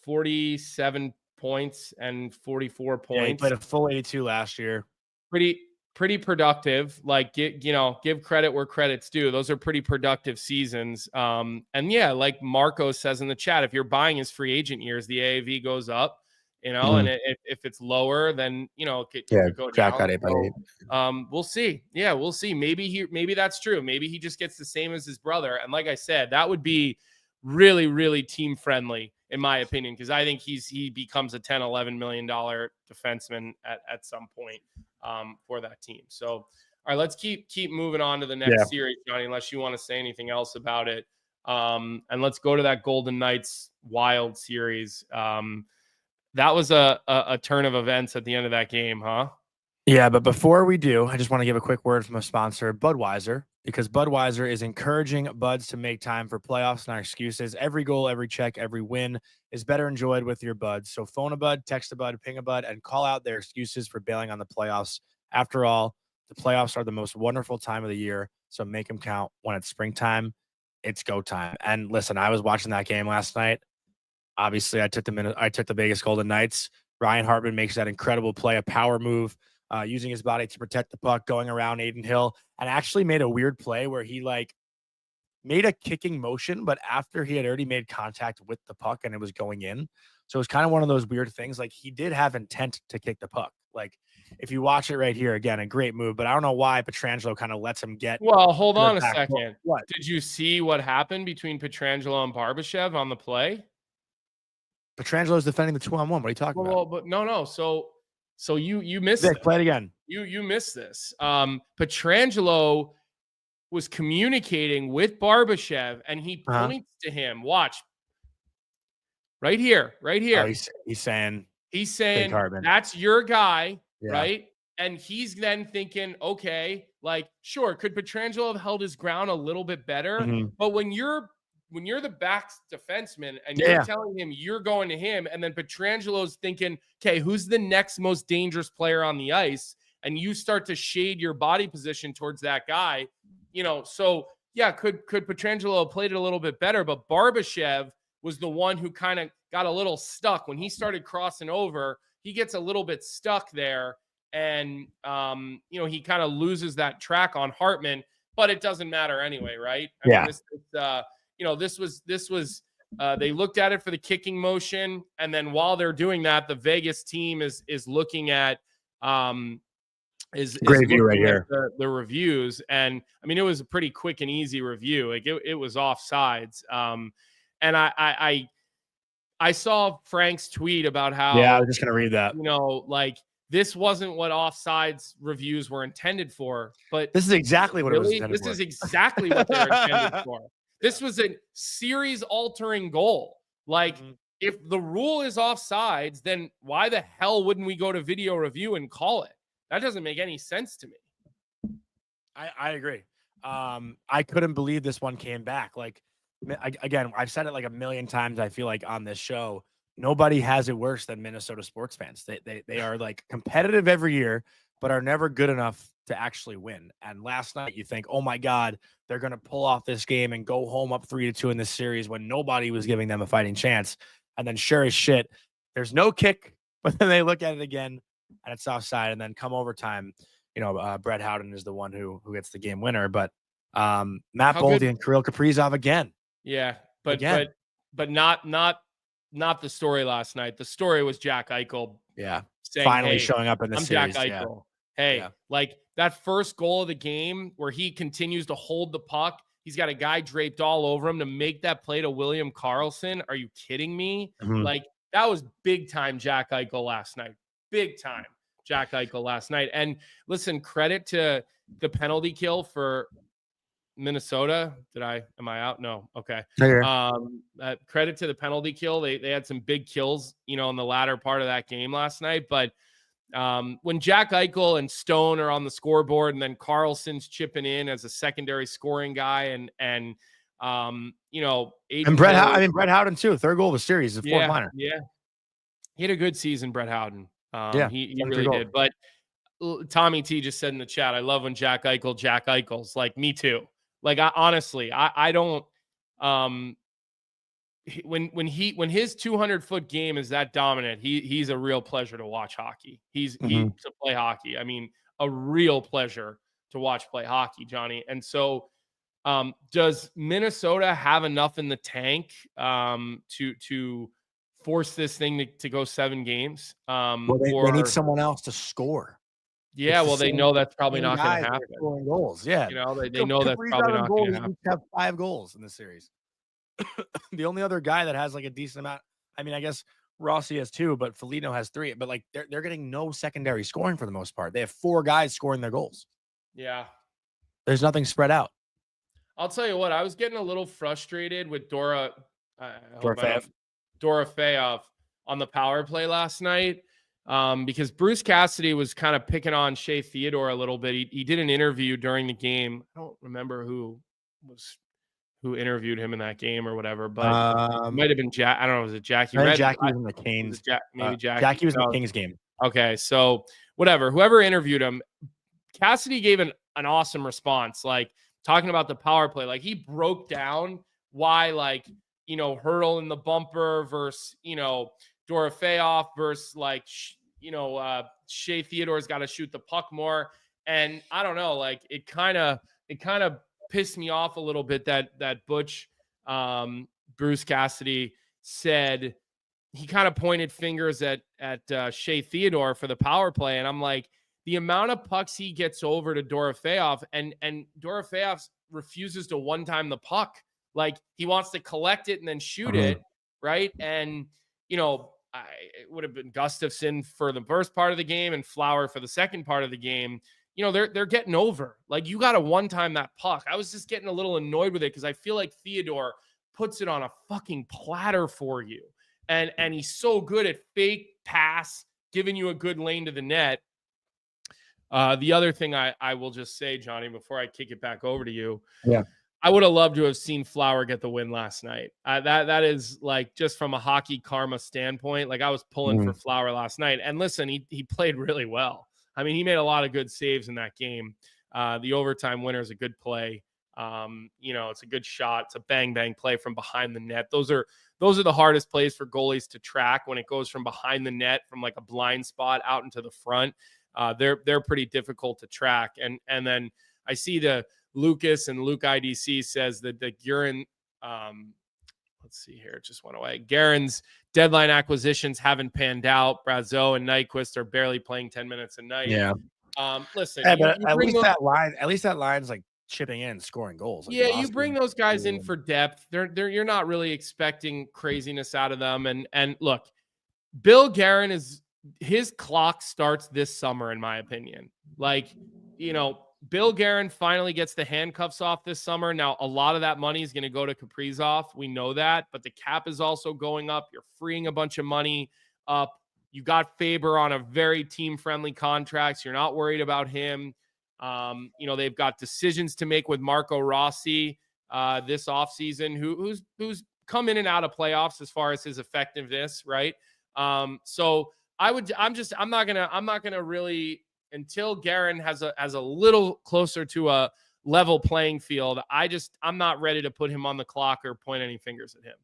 47 points and 44 points. Yeah, he played a full 82 last year. Pretty productive. Give credit where credit's due. Those are pretty productive seasons. And yeah, like Marco says in the chat, if you're buying his free agent years, the AAV goes up. And if it's lower, then it could go Jack down. got 8x8. We'll see. Yeah, we'll see. Maybe that's true. Maybe he just gets the same as his brother. And like I said, that would be really, really team friendly, in my opinion, because I think he becomes a $10-11 million defenseman at some point for that team. So, all right, let's keep moving on to the next series, Johnny, unless you want to say anything else about it. And let's go to that Golden Knights Wild series. That was a turn of events at the end of that game, huh? Yeah, but before we do, I just want to give a quick word from a sponsor, Budweiser, because Budweiser is encouraging buds to make time for playoffs, not excuses. Every goal, every check, every win is better enjoyed with your buds. So phone a bud, text a bud, ping a bud, and call out their excuses for bailing on the playoffs. After all, the playoffs are the most wonderful time of the year, so make them count. When it's springtime, it's go time. And listen, I was watching that game last night. Obviously, I took the Vegas Golden Knights. Ryan Hartman makes that incredible play, a power move, using his body to protect the puck, going around Aiden Hill, and actually made a weird play where he made a kicking motion, but after he had already made contact with the puck and it was going in. So it's kind of one of those weird things. Like, he did have intent to kick the puck. Like, if you watch it right here, again, a great move, but I don't know why Pietrangelo kind of lets him get. Well, hold on a back. second. What? Did you see what happened between Pietrangelo and Barbashev on the play? Pietrangelo is defending the 2-on-1. What are you talking about? Well, but no. So you missed Vic, it. play it again. You missed this. Pietrangelo was communicating with Barbashev, and he points to him. Watch. Right here. Oh, he's saying that's your guy, right? And he's then thinking, okay, like, sure, could Pietrangelo have held his ground a little bit better? Mhm. But when you're the back defenseman and you're telling him you're going to him, and then Pietrangelo's thinking, okay, who's the next most dangerous player on the ice? And you start to shade your body position towards that guy, so yeah, could Pietrangelo have played it a little bit better? But Barbashev was the one who kind of got a little stuck when he started crossing over. He gets a little bit stuck there, and he kind of loses that track on Hartman, but it doesn't matter anyway, right? I mean, this was they looked at it for the kicking motion, and then while they're doing that, the Vegas team is looking at great view right here, the reviews, and I mean, it was a pretty quick and easy review. Like, it was offsides. And I saw Frank's tweet about how, I was just gonna read that. Like, this wasn't what offsides reviews were intended for, but this is exactly what it was intended for. This is exactly what they were intended for. This was a series-altering goal. Like, if the rule is offsides, then why the hell wouldn't we go to video review and call it? That doesn't make any sense to me. I agree. I couldn't believe this one came back. Like, again, I've said it like a million times. I feel like on this show, nobody has it worse than Minnesota sports fans. They are like competitive every year, but are never good enough to actually win. And last night, you think, oh my God, they're going to pull off this game and go home up 3-2 in this series when nobody was giving them a fighting chance. And then sure as shit, there's no kick, but then they look at it again and it's offside. And then come overtime, Brett Howden is the one who gets the game winner. But Matt Boldy and Kirill Kaprizov again. Yeah, but not the story last night. The story was Jack Eichel. Yeah, saying, finally showing up in the I'm series. Jack Eichel. Hey, like that first goal of the game where he continues to hold the puck. He's got a guy draped all over him to make that play to William Karlsson. Are you kidding me? Mhm. Like, that was big time Jack Eichel last night. Big time Jack Eichel last night. And listen, credit to the penalty kill for Minnesota. Am I out? No. Okay. Credit to the penalty kill. They had some big kills, in the latter part of that game last night. But when Jack Eichel and Stone are on the scoreboard, and then Carlson's chipping in as a secondary scoring guy, and Brett Howden too. Third goal of the series, the fourth liner. Yeah, he had a good season, Brett Howden. He really did. But Tommy T just said in the chat, I love when Jack Eichel's. Like, me too. Like, I don't. When his 200-foot game is that dominant, he's a real pleasure to watch hockey. He's to play hockey. I mean, a real pleasure to watch play hockey, Johnny. And so, does Minnesota have enough in the tank to force this thing to go 7 games? They need someone else to score. Yeah, well, they know that's probably not going to happen. Scoring goals, yeah. They know that's probably not going to happen. Have 5 goals in the series. The only other guy that has like a decent amount, I mean, I guess Rossi has 2, but Foligno has 3. But like they're getting no secondary scoring for the most part. They have 4 guys scoring their goals. Yeah, there's nothing spread out. I'll tell you what, I was getting a little frustrated with Dora Feoff on the power play last night. Because Bruce Cassidy was kind of picking on Shea Theodore a little bit. He did an interview during the game. I don't remember who interviewed him in that game or whatever, but it might have been Jack. I don't know. Was it Jackie? Jackie was in the Canes. Jackie was in the Kings game. Okay, so whatever. Whoever interviewed him, Cassidy gave an awesome response, like talking about the power play. Like, he broke down why, like, Hurdle in the bumper versus Dorofeyev versus like Shea Theodore's got to shoot the puck more. And I don't know, like it kind of pissed me off a little bit that Butch, Bruce Cassidy said, he kind of pointed fingers at Shea Theodore for the power play. And I'm like, the amount of pucks he gets over to Dorofeyev, and Dorofeyev refuses to one-time the puck. Like, he wants to collect it and then shoot it, right? And, it would have been Gustafsson for the first part of the game and Flower for the second part of the game. They're getting over. Like, you got to one-time that puck. I was just getting a little annoyed with it because I feel like Theodore puts it on a fucking platter for you. And he's so good at fake pass, giving you a good lane to the net. The other thing I will just say, Johnny, before I kick it back over to you. Yeah. I would have loved to have seen Flower get the win last night. That is, like, just from a hockey karma standpoint, like, I was pulling for Flower last night. And listen, he played really well. I mean, he made a lot of good saves in that game. The overtime winner is a good play. It's a good shot. It's a bang play from behind the net. Those are the hardest plays for goalies to track, when it goes from behind the net, from like a blind spot out into the front. They're pretty difficult to track. And then I see the Lucas and Luke IDC says that the Guerin, let's see here, it just went away. Guerin's deadline acquisitions haven't panned out. Brazeau and Nyquist are barely playing 10 minutes a night. Yeah. Listen, but at least that line's like chipping in, scoring goals. Like, yeah, you bring those guys in for depth. You're not really expecting craziness out of them. And look, Bill Guerin his clock starts this summer, in my opinion. Like, Bill Guerin finally gets the handcuffs off this summer. Now, a lot of that money is going to go to Kaprizov. We know that, but the cap is also going up. You're freeing a bunch of money up. You got Faber on a very team-friendly contract. So you're not worried about him. They've got decisions to make with Marco Rossi this offseason, who's come in and out of playoffs as far as his effectiveness, right? So I'm not gonna really, until Guerin has a little closer to a level playing field. I'm not ready to put him on the clock or point any fingers at him.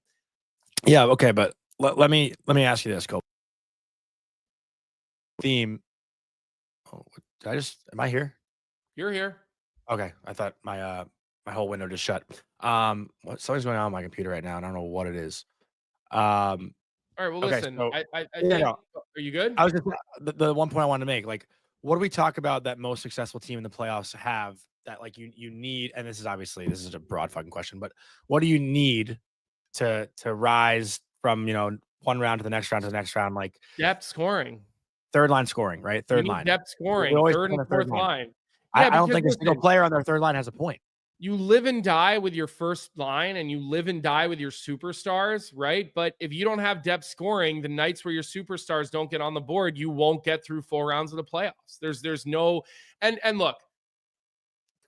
Yeah, okay, but let me ask you this, Cole. Theme. Oh, am I here? You're here. Okay, I thought my whole window just shut. Something's going on my computer right now, and I don't know what it is. All right. Well, okay, listen. So, are you good? I was just the one point I wanted to make. Like, what do we talk about that most successful team in the playoffs have that, like, you need? And this is a broad fucking question, but what do you need to rise from one round to the next round to the next round? Like, depth scoring, third line scoring, right? Third line depth scoring, third and fourth line. Yeah, I don't think a single player on their third line has a point. You live and die with your first line, and you live and die with your superstars, right? But if you don't have depth scoring, the nights where your superstars don't get on the board, you won't get through 4 rounds of the playoffs. There's no, and look,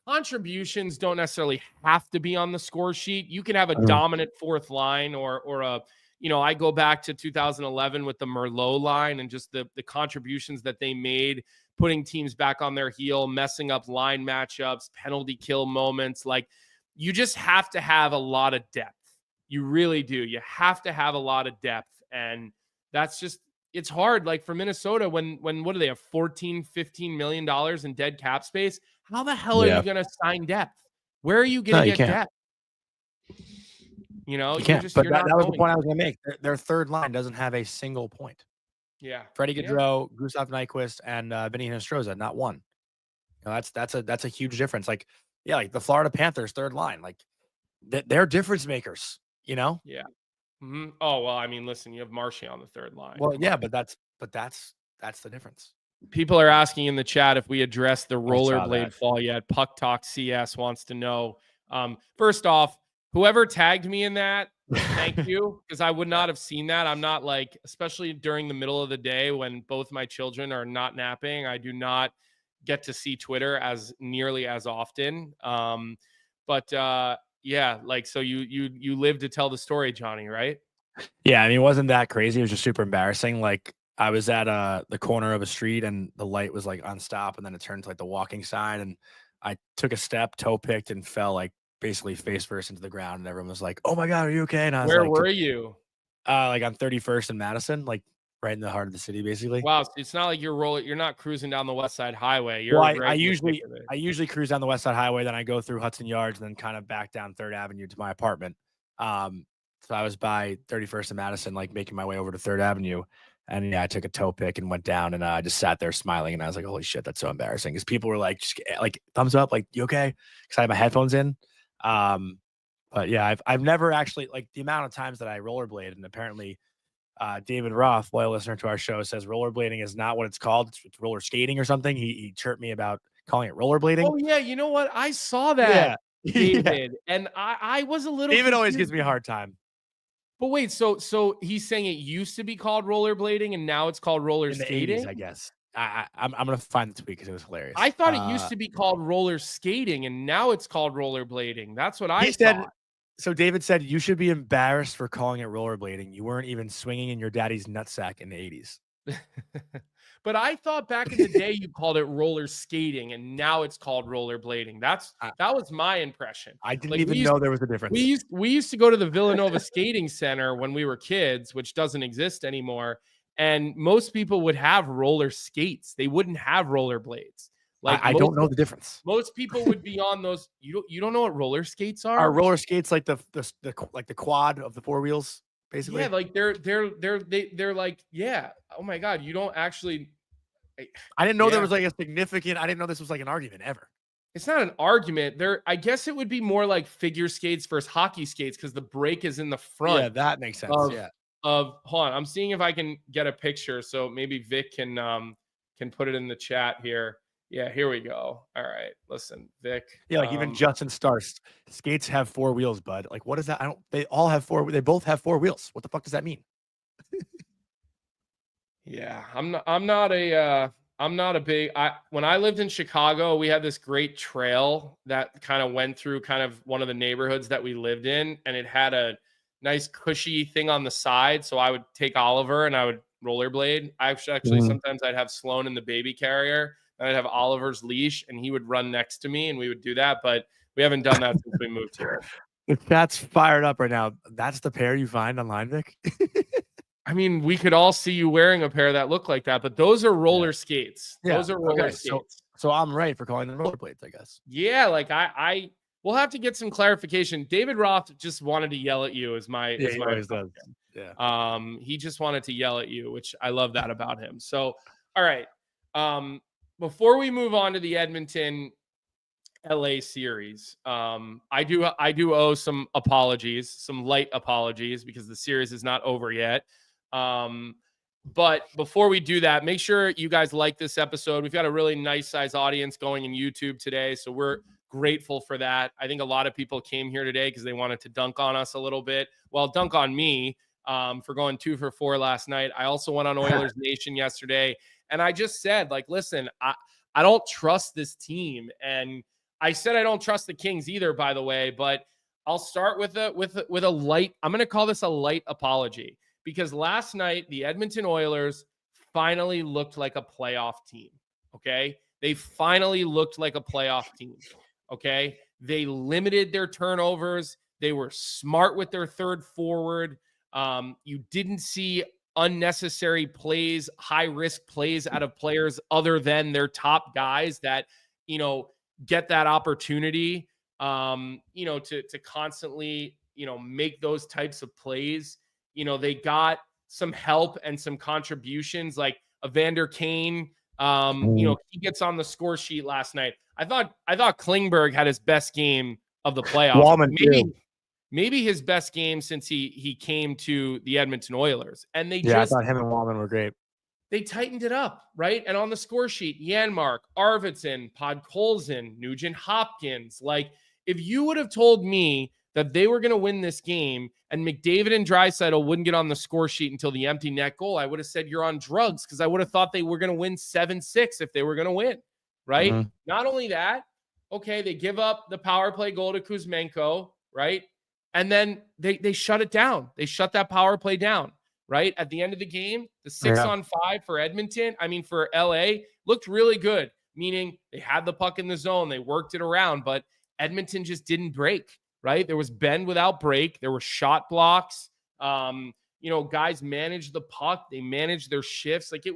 contributions don't necessarily have to be on the score sheet. You can have a dominant fourth line or a, I go back to 2011 with the Merlot line and just the contributions that they made, putting teams back on their heel, messing up line matchups, penalty kill moments. Like, you just have to have a lot of depth. You really do. You have to have a lot of depth. And that's just, it's hard. Like, for Minnesota, when what do they have, $14-15 million in dead cap space? How the hell are you going to sign depth? Where are you going to get depth? You can't. But that was the point I was going to make. Their third line doesn't have a single point. Yeah, Freddie Gaudreau, Gustav Nyquist, and Vinny Nostroza, not one. That's a huge difference. Like, yeah, like the Florida Panthers third line, like they're difference makers. Yeah. Mm-hmm. Oh well, I mean, listen, you have Marshy on the third line. Well, yeah, but that's the difference. People are asking in the chat if we addressed the rollerblade fall yet. Puck Talk CS wants to know. First off, whoever tagged me in that, thank you, because I would not have seen that. I'm not, like, especially during the middle of the day when both my children are not napping, I do not get to see Twitter as nearly as often. Yeah, like, so you live to tell the story, Johnny, right? Yeah, I mean, it wasn't that crazy. It was just super embarrassing. Like, I was at the corner of a street and the light was like on stop, and then it turned to like the walking sign, and I took a step, toe picked, and fell like basically face first into the ground, and everyone was like, "Oh my god, are you okay?" And I was Where like, were you? Like on 31st and Madison, like right in the heart of the city, basically. Wow, so it's not like you're not cruising down the West Side Highway. Well, I usually cruise down the West Side Highway, then I go through Hudson Yards, and then kind of back down 3rd Avenue to my apartment. So I was by 31st and Madison, like making my way over to 3rd Avenue. And yeah, I took a toe pick and went down, and I just sat there smiling, and I was like, "Holy shit, that's so embarrassing!" Because people were like, just like thumbs up, like, "You okay?" Because I had my headphones in. But yeah, I've never actually, like, the amount of times that I rollerblade, and apparently David Roth, loyal listener to our show, says rollerblading is not what it's called. It's roller skating or something. He chirped me about calling it rollerblading. Oh yeah, you know what? I saw that, David, and I was a little. David always gives me a hard time. But wait, so he's saying it used to be called rollerblading and now it's called roller skating? 80s, I guess. I'm gonna find the tweet because it was hilarious. I thought it used to be called roller skating and now it's called rollerblading. That's what I thought. So David said you should be embarrassed for calling it rollerblading. You weren't even swinging in your daddy's nutsack in the 80s. But I thought back in the day you called it roller skating and now it's called rollerblading. That was my impression. I didn't even know there was a difference. We used to go to the Villanova Skating Center when we were kids, which doesn't exist anymore. And most people would have roller skates. They wouldn't have rollerblades. Like I don't know the difference. Most people would be on those. You don't know what roller skates are? Are roller skates like the quad of the 4 wheels, basically? Yeah, like they're like, yeah. Oh my God, you don't actually. I didn't know there was like a significant. I didn't know this was like an argument ever. It's not an argument. I guess it would be more like figure skates versus hockey skates because the brake is in the front. Yeah, that makes sense. Hold on, I'm seeing if I can get a picture, so maybe Vic can put it in the chat here. Yeah, here we go. All right, listen, Vic. Yeah, like even Justin Starks, skates have 4 wheels, bud. Like, what is that? They all have 4. They both have 4 wheels. What the fuck does that mean? Yeah, I'm not a big. When I lived in Chicago, we had this great trail that kind of went through kind of one of the neighborhoods that we lived in, and it had a nice cushy thing on the side. So I would take Oliver and I would rollerblade. Actually, sometimes I'd have Sloan in the baby carrier, and I'd have Oliver's leash, and he would run next to me, and we would do that. But we haven't done that since we moved here. If that's fired up right now, that's the pair you find online, Vic. I mean, we could all see you wearing a pair that look like that, but those are roller skates. Those are roller skates. So I'm right for calling them rollerblades, I guess. Yeah, like we'll have to get some clarification. David Roth just wanted to yell at you he always does. Yeah. He just wanted to yell at you, which I love that about him. So, all right. Before we move on to the Edmonton LA series, I do owe some apologies, some light apologies, because the series is not over yet. But before we do that, make sure you guys like this episode. We've got a really nice size audience going in YouTube today, so we're grateful for that. I think a lot of people came here today because they wanted to dunk on us a little bit. Well, dunk on me for going 2 for 4 last night. I also went on Oilers Nation yesterday, and I just said, like, listen, I don't trust this team, and I said I don't trust the Kings either, by the way. But I'll start with a light. I'm going to call this a light apology, because last night the Edmonton Oilers finally looked like a playoff team. Okay, they finally looked like a playoff team. Okay, they limited their turnovers. They were smart with their third forward. You didn't see unnecessary plays, high risk plays out of players other than their top guys that, get that opportunity, to constantly, make those types of plays. They got some help and some contributions, like Evander Kane. He gets on the score sheet last night. I thought Klingberg had his best game of the playoffs. Maybe his best game since he came to the Edmonton Oilers. And I thought him and Wallman were great. They tightened it up, right? And on the score sheet, Janmark, Arvidsson, Podkolzin, Nugent Hopkins. Like, if you would have told me that they were going to win this game and McDavid and Draisaitl wouldn't get on the score sheet until the empty net goal, I would have said you're on drugs, because I would have thought they were going to win 7-6 if they were going to win, right? Mm-hmm. Not only that, okay, they give up the power play goal to Kuzmenko, right? And then they shut it down. They shut that power play down, right? At the end of the game, the 6-on-5 for Edmonton, for LA, looked really good, meaning they had the puck in the zone. They worked it around, but Edmonton just didn't break, right? There was bend without break. There were shot blocks. guys managed the puck. They managed their shifts. Like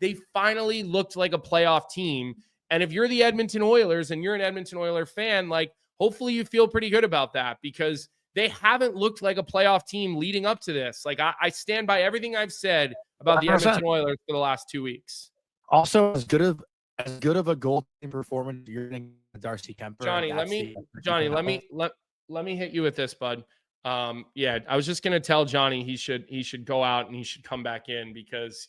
they finally looked like a playoff team. And if you're the Edmonton Oilers and you're an Edmonton Oiler fan, like hopefully you feel pretty good about that, because they haven't looked like a playoff team leading up to this. Like I stand by everything I've said about the 100%. Edmonton Oilers for the last 2 weeks. Also, as good of a goaltending performance you're getting Darcy Kemper. Johnny, let me hit you with this, bud. Yeah, I was just gonna tell Johnny he should go out and he should come back in, because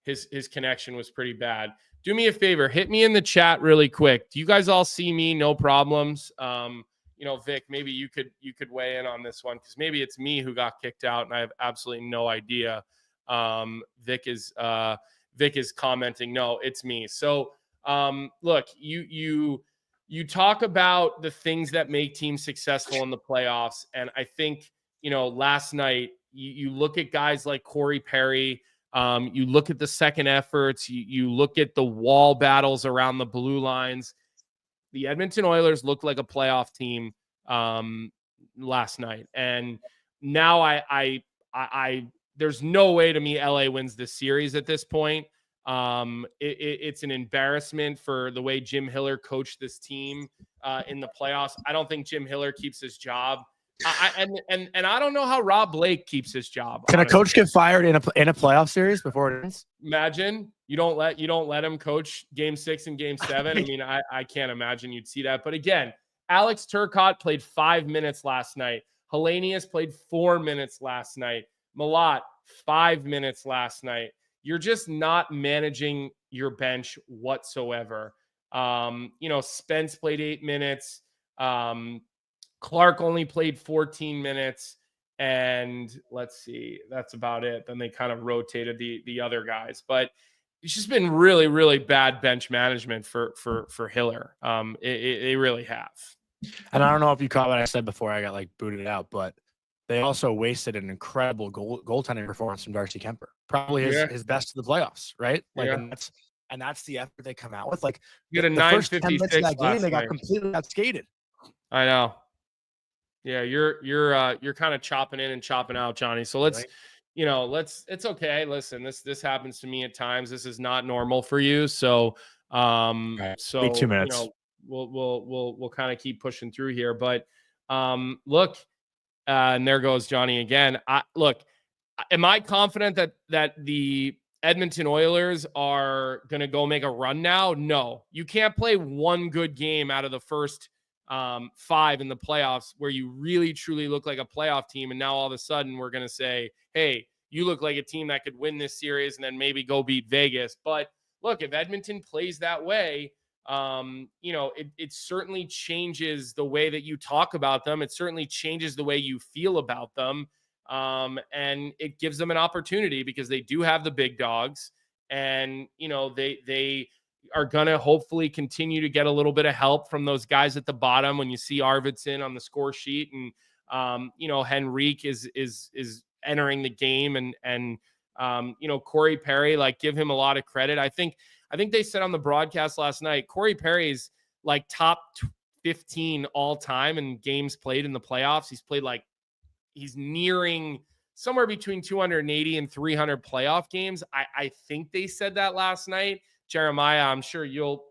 his connection was pretty bad. Do me a favor, hit me in the chat really quick. Do you guys all see me? No problems. Vic, maybe you could weigh in on this one, because maybe it's me who got kicked out and I have absolutely no idea. Vic is commenting, no, it's me. So look, you talk about the things that make teams successful in the playoffs, and I think last night you look at guys like Corey Perry. You look at the second efforts. You look at the wall battles around the blue lines. The Edmonton Oilers looked like a playoff team last night, and now I there's no way to me LA wins this series at this point. It's an embarrassment for the way Jim Hiller coached this team in the playoffs. I don't think Jim Hiller keeps his job. And I don't know how Rob Blake keeps his job. Can honestly a coach get fired in a playoff series before it ends? Imagine you don't let him coach Game 6 and Game 7. I mean, I can't imagine you'd see that. But again, Alex Turcotte played 5 minutes last night. Hellenius played 4 minutes last night. Malat 5 minutes last night. You're just not managing your bench whatsoever. Spence played 8 minutes. Clark only played 14 minutes, and let's see, that's about it. Then they kind of rotated the other guys, but it's just been really, really bad bench management for Hiller. They really have. And I don't know if you caught what I said before I got booted out, but they also wasted an incredible goaltending performance from Darcy Kemper. Probably his best of the playoffs, right? And that's the effort they come out with. You had a the first 10 minutes of 9:56 that game, they got completely outskated. I know. Yeah, you're kind of chopping in and chopping out, Johnny. So it's okay. Listen, this happens to me at times. This is not normal for you. So right. so 2 minutes. We'll kind of keep pushing through here. But look, and there goes Johnny again. Am I confident that the Edmonton Oilers are gonna go make a run now? No, you can't play one good game out of the first 5 in the playoffs where you really truly look like a playoff team, and now all of a sudden we're going to say, hey, you look like a team that could win this series and then maybe go beat Vegas. But look, if Edmonton plays that way, it certainly changes the way that you talk about them. It certainly changes the way you feel about them, and it gives them an opportunity, because they do have the big dogs, and they are going to hopefully continue to get a little bit of help from those guys at the bottom. When you see Arvidsson on the score sheet, and Henrique is entering the game, and Corey Perry, give him a lot of credit. I think they said on the broadcast last night, Corey Perry is top 15 all time in games played in the playoffs. He's nearing somewhere between 280 and 300 playoff games. I think they said that last night. Jeremiah, I'm sure you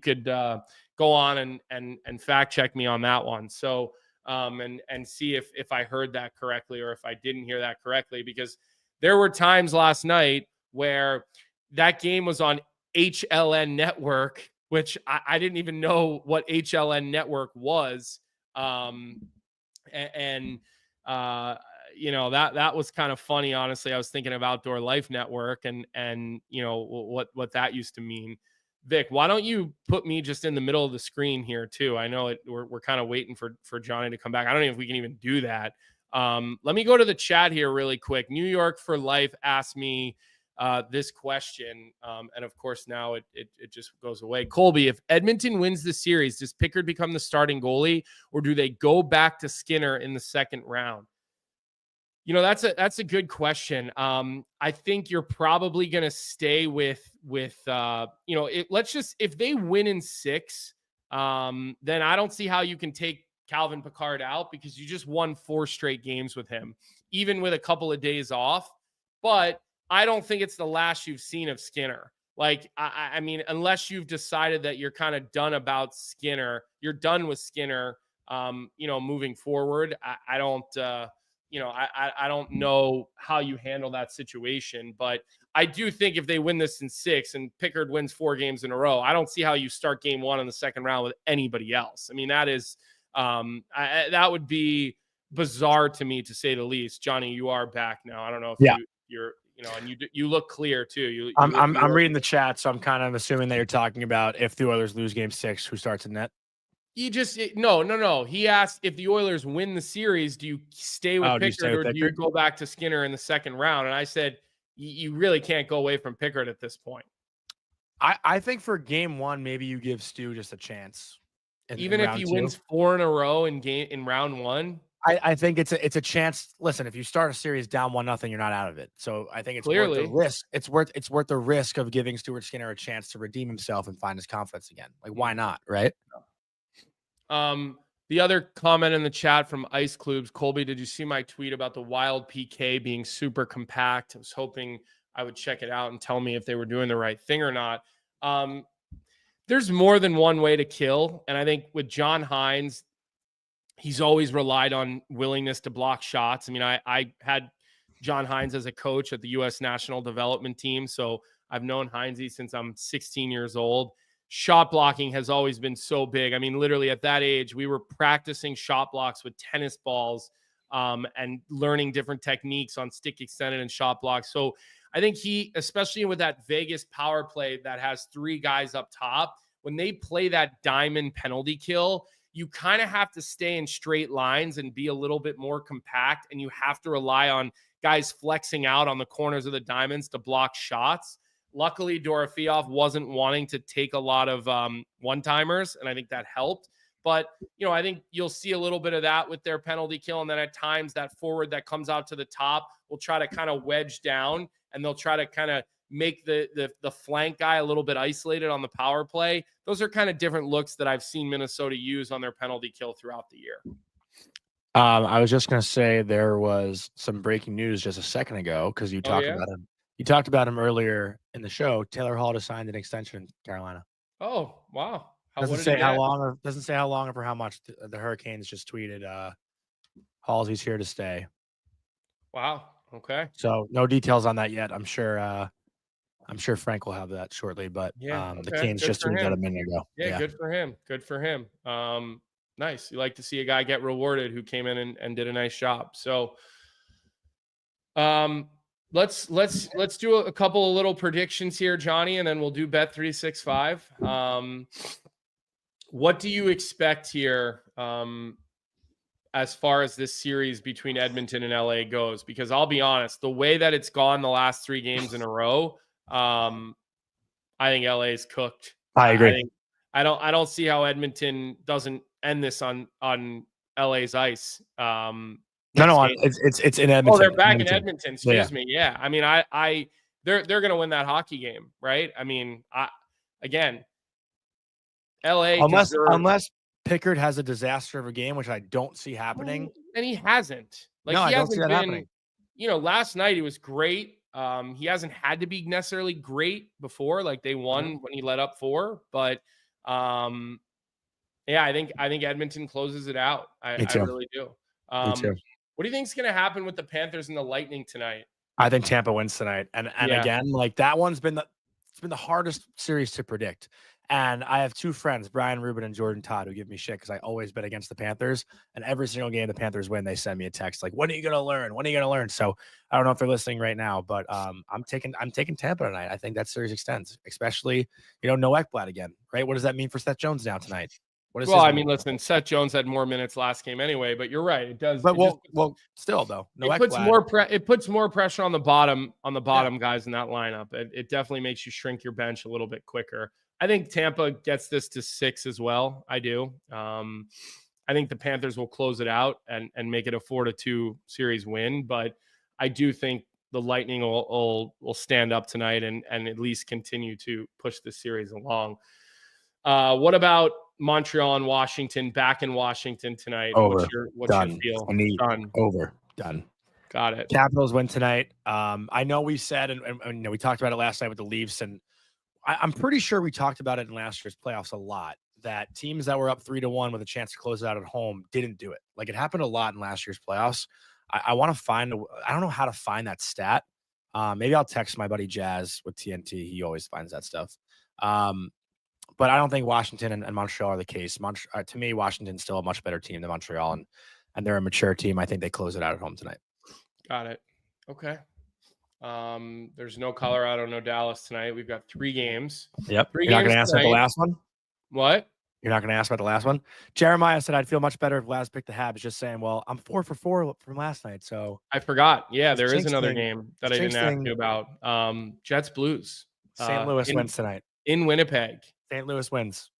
could go on and fact check me on that one. So and see if I heard that correctly or if I didn't hear that correctly, because there were times last night where that game was on HLN Network, which I didn't even know what HLN Network was. That was kind of funny, honestly. I was thinking of Outdoor Life Network and what that used to mean. Vic, why don't you put me just in the middle of the screen here too? I know we're kind of waiting for Johnny to come back. I don't know if we can even do that. Let me go to the chat here really quick. New York for Life asked me this question, and of course now it just goes away. Colby, if Edmonton wins the series, does Pickard become the starting goalie, or do they go back to Skinner in the second round? That's a good question. I think you're probably going to stay with if they win in 6, then I don't see how you can take Calvin Pickard out because you just won 4 straight games with him, even with a couple of days off. But I don't think it's the last you've seen of Skinner. Like, I mean, unless you've decided that you're kind of done about Skinner, you're done with Skinner, moving forward. I don't know how you handle that situation, but I do think if they win this in 6 and Pickard wins 4 games in a row, I don't see how you start game 1 in the second round with anybody else. I mean, that is, that would be bizarre to me, to say the least. Johnny, you are back now. I don't know if you're and you look clear too. I'm reading the chat, so I'm kind of assuming that you're talking about if the Oilers lose game 6, who starts in net. No. He asked if the Oilers win the series, do you stay with Pickard or do you go back to Skinner in the second round? And I said, you really can't go away from Pickard at this point. I think for game 1, maybe you give Stu just a chance. Even if he wins 4 in a row in round 1. I think it's a chance. Listen, if you start a series down 1-0, you're not out of it. So I think it's worth the risk. It's worth the risk of giving Stuart Skinner a chance to redeem himself and find his confidence again. Like, why not, right? The other comment in the chat from Ice Clubs, Colby, did you see my tweet about the Wild PK being super compact? I was hoping I would check it out and tell me if they were doing the right thing or not. There's more than one way to kill. And I think with John Hines, he's always relied on willingness to block shots. I mean, I had John Hines as a coach at the U.S. National Development Team, so I've known Hinesy since I'm 16 years old. Shot blocking has always been so big. I mean, literally at that age, we were practicing shot blocks with tennis balls and learning different techniques on stick extended and shot blocks. So I think he, especially with that Vegas power play that has 3 guys up top, when they play that diamond penalty kill, you kind of have to stay in straight lines and be a little bit more compact, and you have to rely on guys flexing out on the corners of the diamonds to block shots. Luckily, Dorofeev wasn't wanting to take a lot of one-timers, and I think that helped. But, I think you'll see a little bit of that with their penalty kill, and then at times that forward that comes out to the top will try to kind of wedge down, and they'll try to kind of make the flank guy a little bit isolated on the power play. Those are kind of different looks that I've seen Minnesota use on their penalty kill throughout the year. I was just going to say there was some breaking news just a second ago because you talked about him. You talked about him earlier in the show. Taylor Hall just signed an extension in Carolina. Oh, wow. Doesn't say how long or for how much. The Hurricanes just tweeted Halsey's here to stay. Wow. Okay. So no details on that yet. I'm sure Frank will have that shortly, but the Canes just tweeted that a minute ago. Yeah, good for him. Nice. You like to see a guy get rewarded who came in and did a nice job. So let's do a couple of little predictions here, Johnny, and then we'll do Bet 365. What do you expect here as far as this series between Edmonton and LA goes? Because I'll be honest, the way that it's gone the last 3 games in a row, I think LA's cooked. I agree. I don't see how Edmonton doesn't end this on LA's ice. It's in Edmonton. Oh, they're back in Edmonton. Excuse me. Yeah. I mean, they're going to win that hockey game, right? I mean, LA unless Pickard has a disaster of a game, which I don't see happening. And he hasn't. I don't see that happening. Last night he was great. He hasn't had to be necessarily great before. Like they won when he let up 4, but I think Edmonton closes it out. I really do. Me too. What do you think is going to happen with the Panthers and the Lightning tonight? I think Tampa wins tonight, and again, like that one's been the hardest series to predict. And I have 2 friends, Brian Rubin and Jordan Todd, who give me shit because I always bet against the Panthers. And every single game the Panthers win, they send me a text like, "When are you going to learn? When are you going to learn?" So I don't know if they're listening right now, but I'm taking Tampa tonight. I think that series extends, especially no Ekblad again, right? What does that mean for Seth Jones now tonight? Listen, Seth Jones had more minutes last game anyway, but you're right. It does. But still though, it puts more pressure on the bottom guys in that lineup. It definitely makes you shrink your bench a little bit quicker. I think Tampa gets this to 6 as well. I do. I think the Panthers will close it out and make it a 4-2 series win. But I do think the Lightning will stand up tonight and at least continue to push the series along. What about Montreal and Washington back in Washington tonight. Over. What's your Done. feel? I need Done. over. Done. Got it. Capitals win tonight. I know we said, and we talked about it last night with the Leafs, and I'm pretty sure we talked about it in last year's playoffs a lot, that teams that were up 3-1 with a chance to close it out at home didn't do it. Like, it happened a lot in last year's playoffs. I want to find, I don't know how to find that stat. Maybe I'll text my buddy Jazz with TNT. He always finds that stuff. But I don't think Washington and Montreal are the case. To me, Washington's still a much better team than Montreal, and they're a mature team. I think they close it out at home tonight. Got it. Okay. There's no Colorado, no Dallas tonight. We've got 3 games. Yep. You're not going to ask about the last one? What? You're not going to ask about the last one? Jeremiah said, I'd feel much better if Laz picked the Habs. Just saying, well, I'm 4 for 4 from last night. So I forgot. Yeah, there is another game that I didn't ask you about. Jets Blues. St. Louis wins tonight. In Winnipeg. St. Louis wins.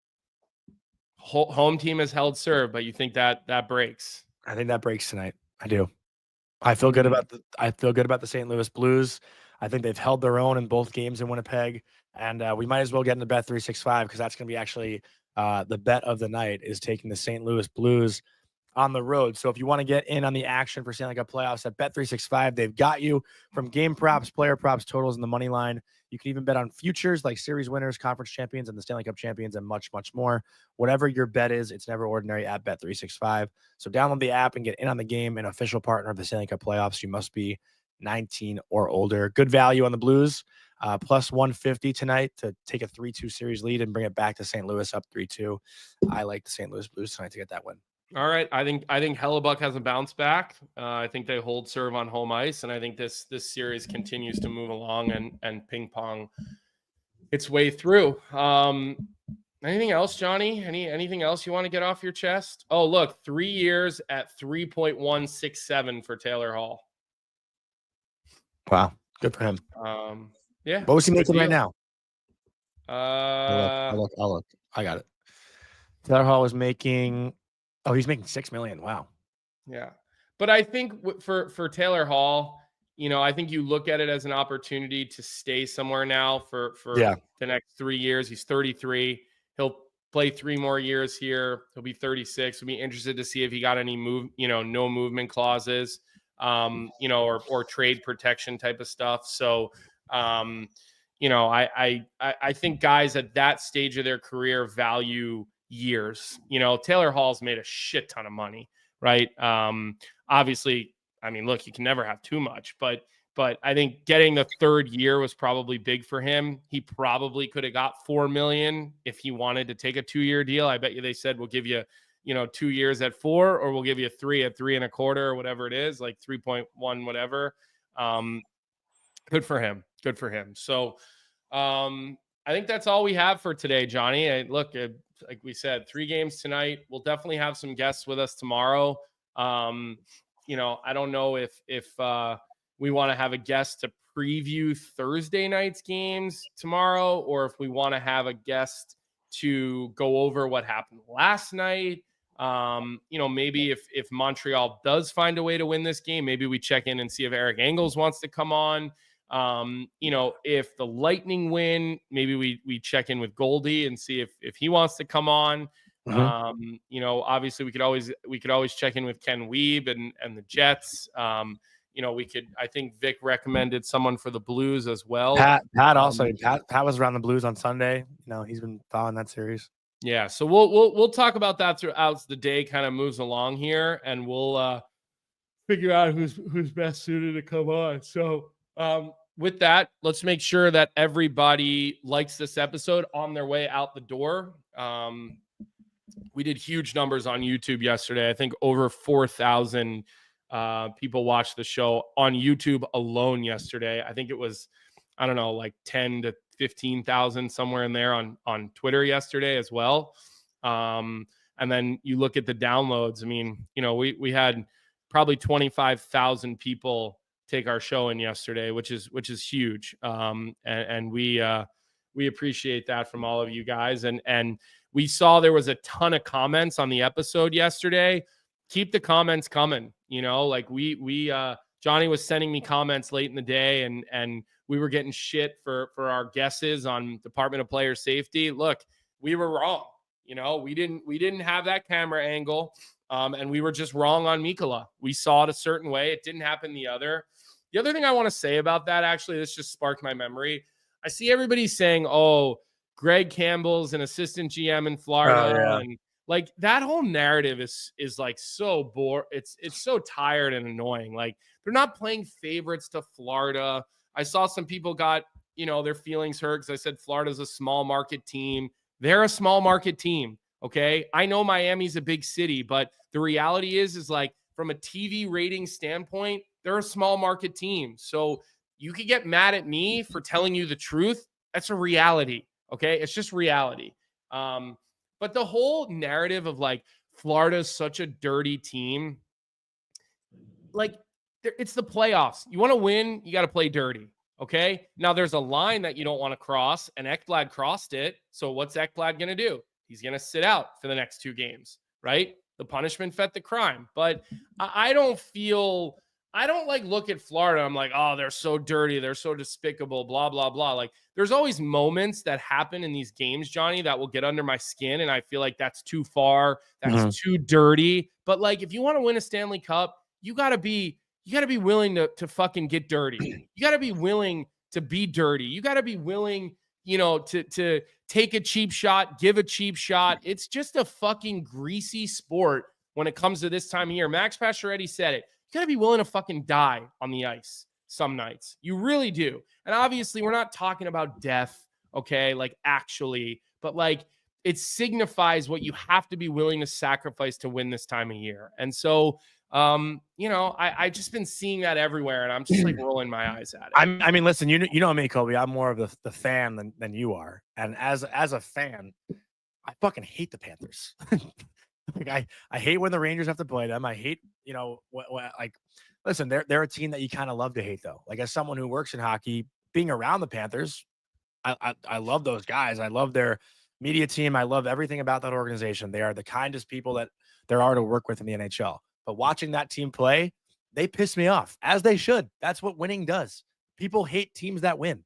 Home team has held serve, but you think that breaks? I think that breaks tonight. I do. I feel good about the St. Louis Blues. I think they've held their own in both games in Winnipeg, and we might as well get into Bet 365 because that's going to be actually the bet of the night is taking the St. Louis Blues on the road. So if you want to get in on the action for Stanley Cup playoffs at Bet 365, they've got you from game props, player props, totals, and the money line. You can even bet on futures like series winners, conference champions, and the Stanley Cup champions, and much, much more. Whatever your bet is, it's never ordinary at Bet 365. So download the app and get in on the game. An official partner of the Stanley Cup playoffs. You must be 19 or older. Good value on the Blues. Plus 150 tonight to take a 3-2 series lead and bring it back to St. Louis up 3-2. I like the St. Louis Blues tonight to get that win. All right. I think Hellebuck has a bounce back. I think they hold serve on home ice, and I think this series continues to move along and ping pong its way through. Anything else, Johnny? Anything else you want to get off your chest? Oh, look, 3 years at 3.167 for Taylor Hall. Wow, good for him. Yeah. What was he making right now? I'll look. I got it. Taylor Hall was making. Oh, he's making $6 million. Wow. Yeah. But I think for Taylor Hall, I think you look at it as an opportunity to stay somewhere now for the next 3 years. He's 33. He'll play 3 more years here. He'll be 36. We'll be interested to see if he got any no movement clauses, or trade protection type of stuff. So, I think guys at that stage of their career value years. Taylor Hall's made a shit ton of money, right? Obviously, I mean, look, you can never have too much, but I think getting the 3rd year was probably big for him. He probably could have got $4 million if he wanted to take a 2-year deal. I bet you they said, we'll give you, 2 years at 4, or we'll give you 3 at 3.25, or whatever it is, like 3.1, whatever. Good for him. Good for him. So, I think that's all we have for today, Johnny. Like we said, 3 games tonight. We'll definitely have some guests with us tomorrow. I don't know if we want to have a guest to preview Thursday night's games tomorrow, or if we want to have a guest to go over what happened last night. Maybe if Montreal does find a way to win this game, maybe we check in and see if Eric Engels wants to come on. If the Lightning win, maybe we check in with Goldie and see if he wants to come on. Mm-hmm. Obviously we could always check in with Ken Wiebe and the Jets. I think Vic recommended someone for the Blues as well. Pat was around the Blues on Sunday. He's been following that series. Yeah. So we'll talk about that throughout the day, kind of moves along here, and we'll figure out who's best suited to come on. So, with that, let's make sure that everybody likes this episode on their way out the door. We did huge numbers on YouTube yesterday. I think over 4,000 people watched the show on YouTube alone yesterday. I think it was, I don't know, like 10 to 15,000 somewhere in there on Twitter yesterday as well. And then you look at the downloads. I mean, we had probably 25,000 people take our show in yesterday, which is huge. And we appreciate that from all of you guys. And we saw there was a ton of comments on the episode yesterday. Keep the comments coming. Johnny was sending me comments late in the day, and we were getting shit for our guesses on Department of Player Safety. Look, we were wrong. You know, we didn't have that camera angle, and we were just wrong on Mikkola. We saw it a certain way. It didn't happen the other. The other thing I want to say about that, actually, this just sparked my memory. I see everybody saying, "Oh, Greg Campbell's an assistant GM in Florida," and like that whole narrative is like so it's so tired and annoying. Like they're not playing favorites to Florida. I saw some people got, you know, their feelings hurt because I said Florida's a small market team. They're a small market team. Okay. I know Miami's a big city, but the reality is like from a TV rating standpoint, they're a small market team. So you could get mad at me for telling you the truth. That's a reality. Okay. It's just reality. But the whole narrative of like Florida's such a dirty team, like it's the playoffs. You want to win, you got to play dirty. Okay. Now there's a line that you don't want to cross, and Ekblad crossed it. So what's Ekblad going to do? He's going to sit out for the next 2 games, right? The punishment fit the crime. But I don't like look at Florida. I'm like, oh, they're so dirty. They're so despicable, blah, blah, blah. Like there's always moments that happen in these games, Johnny, that will get under my skin. And I feel like that's too far. That's too dirty. But like, if you want to win a Stanley Cup, you gotta be willing to fucking get dirty. You gotta be willing to be dirty. You gotta be willing, you know, to take a cheap shot, give a cheap shot. It's just a fucking greasy sport when it comes to this time of year. Max Pacioretty said it. You gotta be willing to fucking die on the ice some nights. You really do. And obviously, we're not talking about death, okay? Like actually, but like it signifies what you have to be willing to sacrifice to win this time of year. And so, you know, I just been seeing that everywhere, and I'm just like rolling my eyes at it. I mean, listen, you know me, Colby. I'm more of the fan than you are, and as a fan, I fucking hate the Panthers. Like I hate when the Rangers have to play them. I hate, you know, like, listen, they're a team that you kind of love to hate, though. Like as someone who works in hockey, being around the Panthers, I love those guys. I love their media team. I love everything about that organization. They are the kindest people that there are to work with in the NHL. But watching that team play, they piss me off, as they should. That's what winning does. People hate teams that win.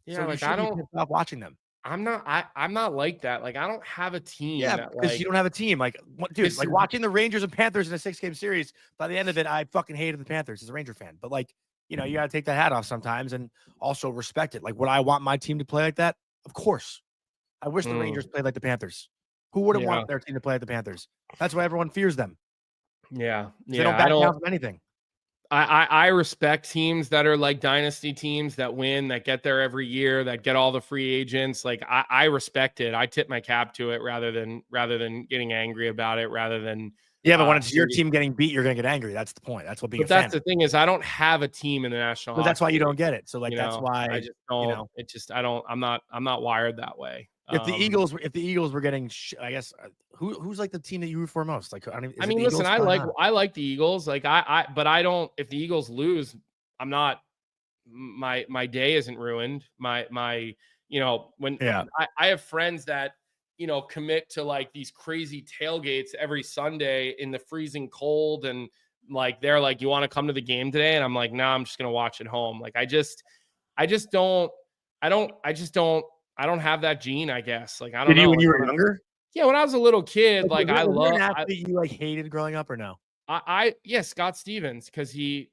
Yeah, so like I don't stop watching them. I'm not like that. Like I don't have a team. Yeah, because you don't have a team. Like, dude, like watching the Rangers and Panthers in a 6-game series. By the end of it, I fucking hated the Panthers as a Ranger fan. But like, you know, you got to take that hat off sometimes and also respect it. Like, would I want my team to play like that? Of course. I wish the Rangers played like the Panthers. Who wouldn't want their team to play like the Panthers? That's why everyone fears them. Yeah. They don't back down from anything. I respect teams that are like dynasty teams that win, that get there every year, that get all the free agents. Like I respect it. I tip my cap to it rather than getting angry about it, rather than but when it's your team getting beat, you're gonna get angry. That's the point. That's what being. But that's the thing is, I don't have a team in the National. But that's why you don't get it. So like that's know, why I just don't. You know, it just I don't. I'm not wired that way. If the Eagles were getting, I guess, who's like the team that you root for most? Like, I mean, listen, I like the Eagles. Like but I don't. If the Eagles lose, I'm not. My day isn't ruined. My you know when I have friends that you know commit to like these crazy tailgates every Sunday in the freezing cold, and like they're like, you want to come to the game today? And I'm like, nah, I'm just gonna watch at home. Like I just don't. I don't have that gene, I guess. Like, I don't know. Did you when you were younger? Yeah, when I was a little kid, like I love. You like hated growing up or no? Scott Stevens because he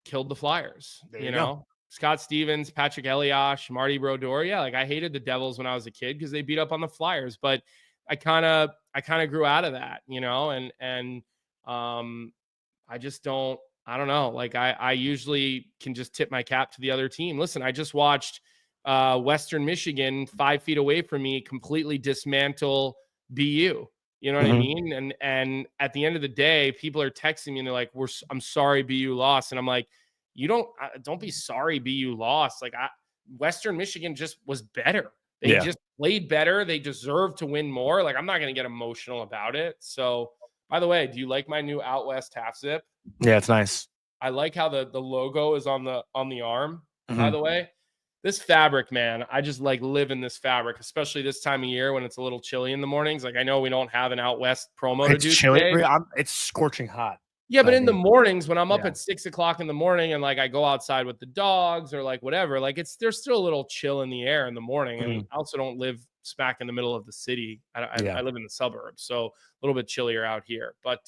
killed the Flyers. You know, go. Scott Stevens, Patrick Elias, Marty Brodeur. Yeah, like I hated the Devils when I was a kid because they beat up on the Flyers. But I kind of grew out of that, you know, and I just don't. I don't know. Like I usually can just tip my cap to the other team. Listen, I just watched. Western Michigan, 5 feet away from me, completely dismantle BU. You know what I mean? And at the end of the day, people are texting me and they're like, I'm sorry BU lost. And I'm like, don't be sorry BU lost. Like Western Michigan just was better. They just played better. They deserve to win more. Like, I'm not going to get emotional about it. So, by the way, do you like my new Outwest half zip? Yeah, it's nice. I like how the logo is on the arm, by the way. This fabric, man, I just like live in this fabric, especially this time of year when it's a little chilly in the mornings. Like I know we don't have an Out West promo to do chilly. today. It's scorching hot. Yeah, but in the mornings when I'm up Yeah. at 6 o'clock in the morning and like I go outside with the dogs or like whatever, like there's still a little chill in the air in the morning. And I also don't live smack in the middle of the city. I live in the suburbs, so a little bit chillier out here. But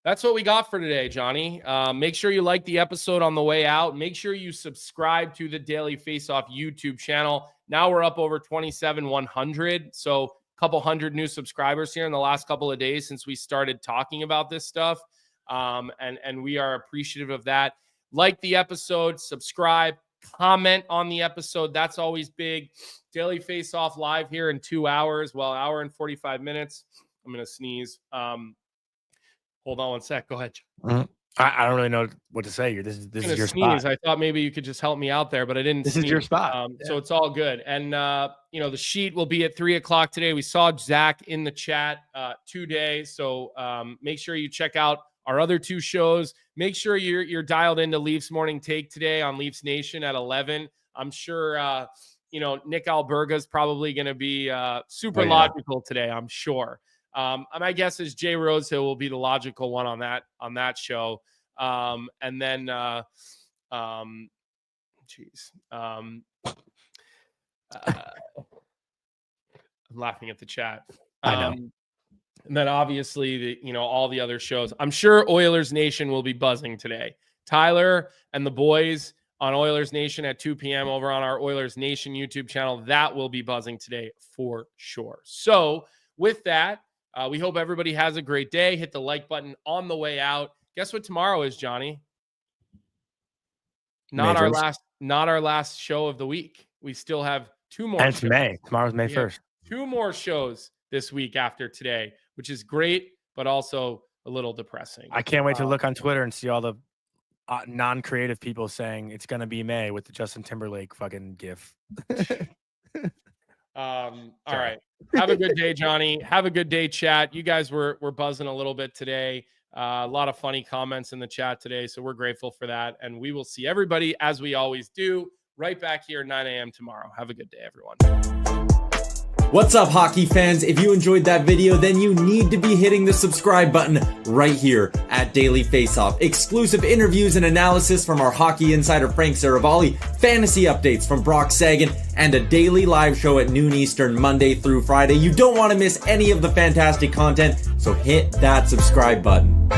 that's what we got for today, Johnny. Make sure you like the episode on the way out. Make sure you subscribe to the Daily Faceoff YouTube channel. Now we're up over 27,100. So couple hundred new subscribers here in the last couple of days since we started talking about this stuff. And we are appreciative of that. Like the episode, subscribe, comment on the episode. That's always big. Daily Face Off live here in 2 hours. Well, hour and 45 minutes. I'm going to sneeze. Hold on one sec. Go ahead. I don't really know what to say here. This is your sneeze. spot. I thought maybe you could just help me out there, but I didn't. This is your spot. So it's all good. And the sheet will be at 3:00 today. We saw Zach in the chat today, so make sure you check out our other 2 shows. Make sure you're dialed into Leafs Morning Take today on Leafs Nation at 11. I'm sure Nick Alberga's probably going to be super logical today. I'm sure. My guess is Jay Rosehill will be the logical one on that show. And then, I'm laughing at the chat. I know. And then obviously all the other shows. I'm sure Oilers Nation will be buzzing today. Tyler and the boys on Oilers Nation at 2 p.m. over on our Oilers Nation YouTube channel. That will be buzzing today for sure. So with that, we hope everybody has a great day. Hit the like button on the way out. Guess what tomorrow is, Johnny? Not our last show of the week. We still have 2 more. And it's May. Tomorrow's May 1st. 2 more shows this week after today, which is great, but also a little depressing. I can't wait to look on Twitter and see all the non-creative people saying it's going to be May with the Justin Timberlake fucking gif. All right. Have a good day, Johnny. Have a good day, chat. You guys were buzzing a little bit today. A lot of funny comments in the chat today, so we're grateful for that. And we will see everybody, as we always do, right back here 9 a.m. tomorrow. Have a good day, everyone. What's up, hockey fans? If you enjoyed that video, then you need to be hitting the subscribe button right here at Daily Faceoff. Exclusive interviews and analysis from our hockey insider Frank Saravalli, fantasy updates from Brock Sagan, and a daily live show at noon Eastern, Monday through Friday. You don't want to miss any of the fantastic content, so hit that subscribe button.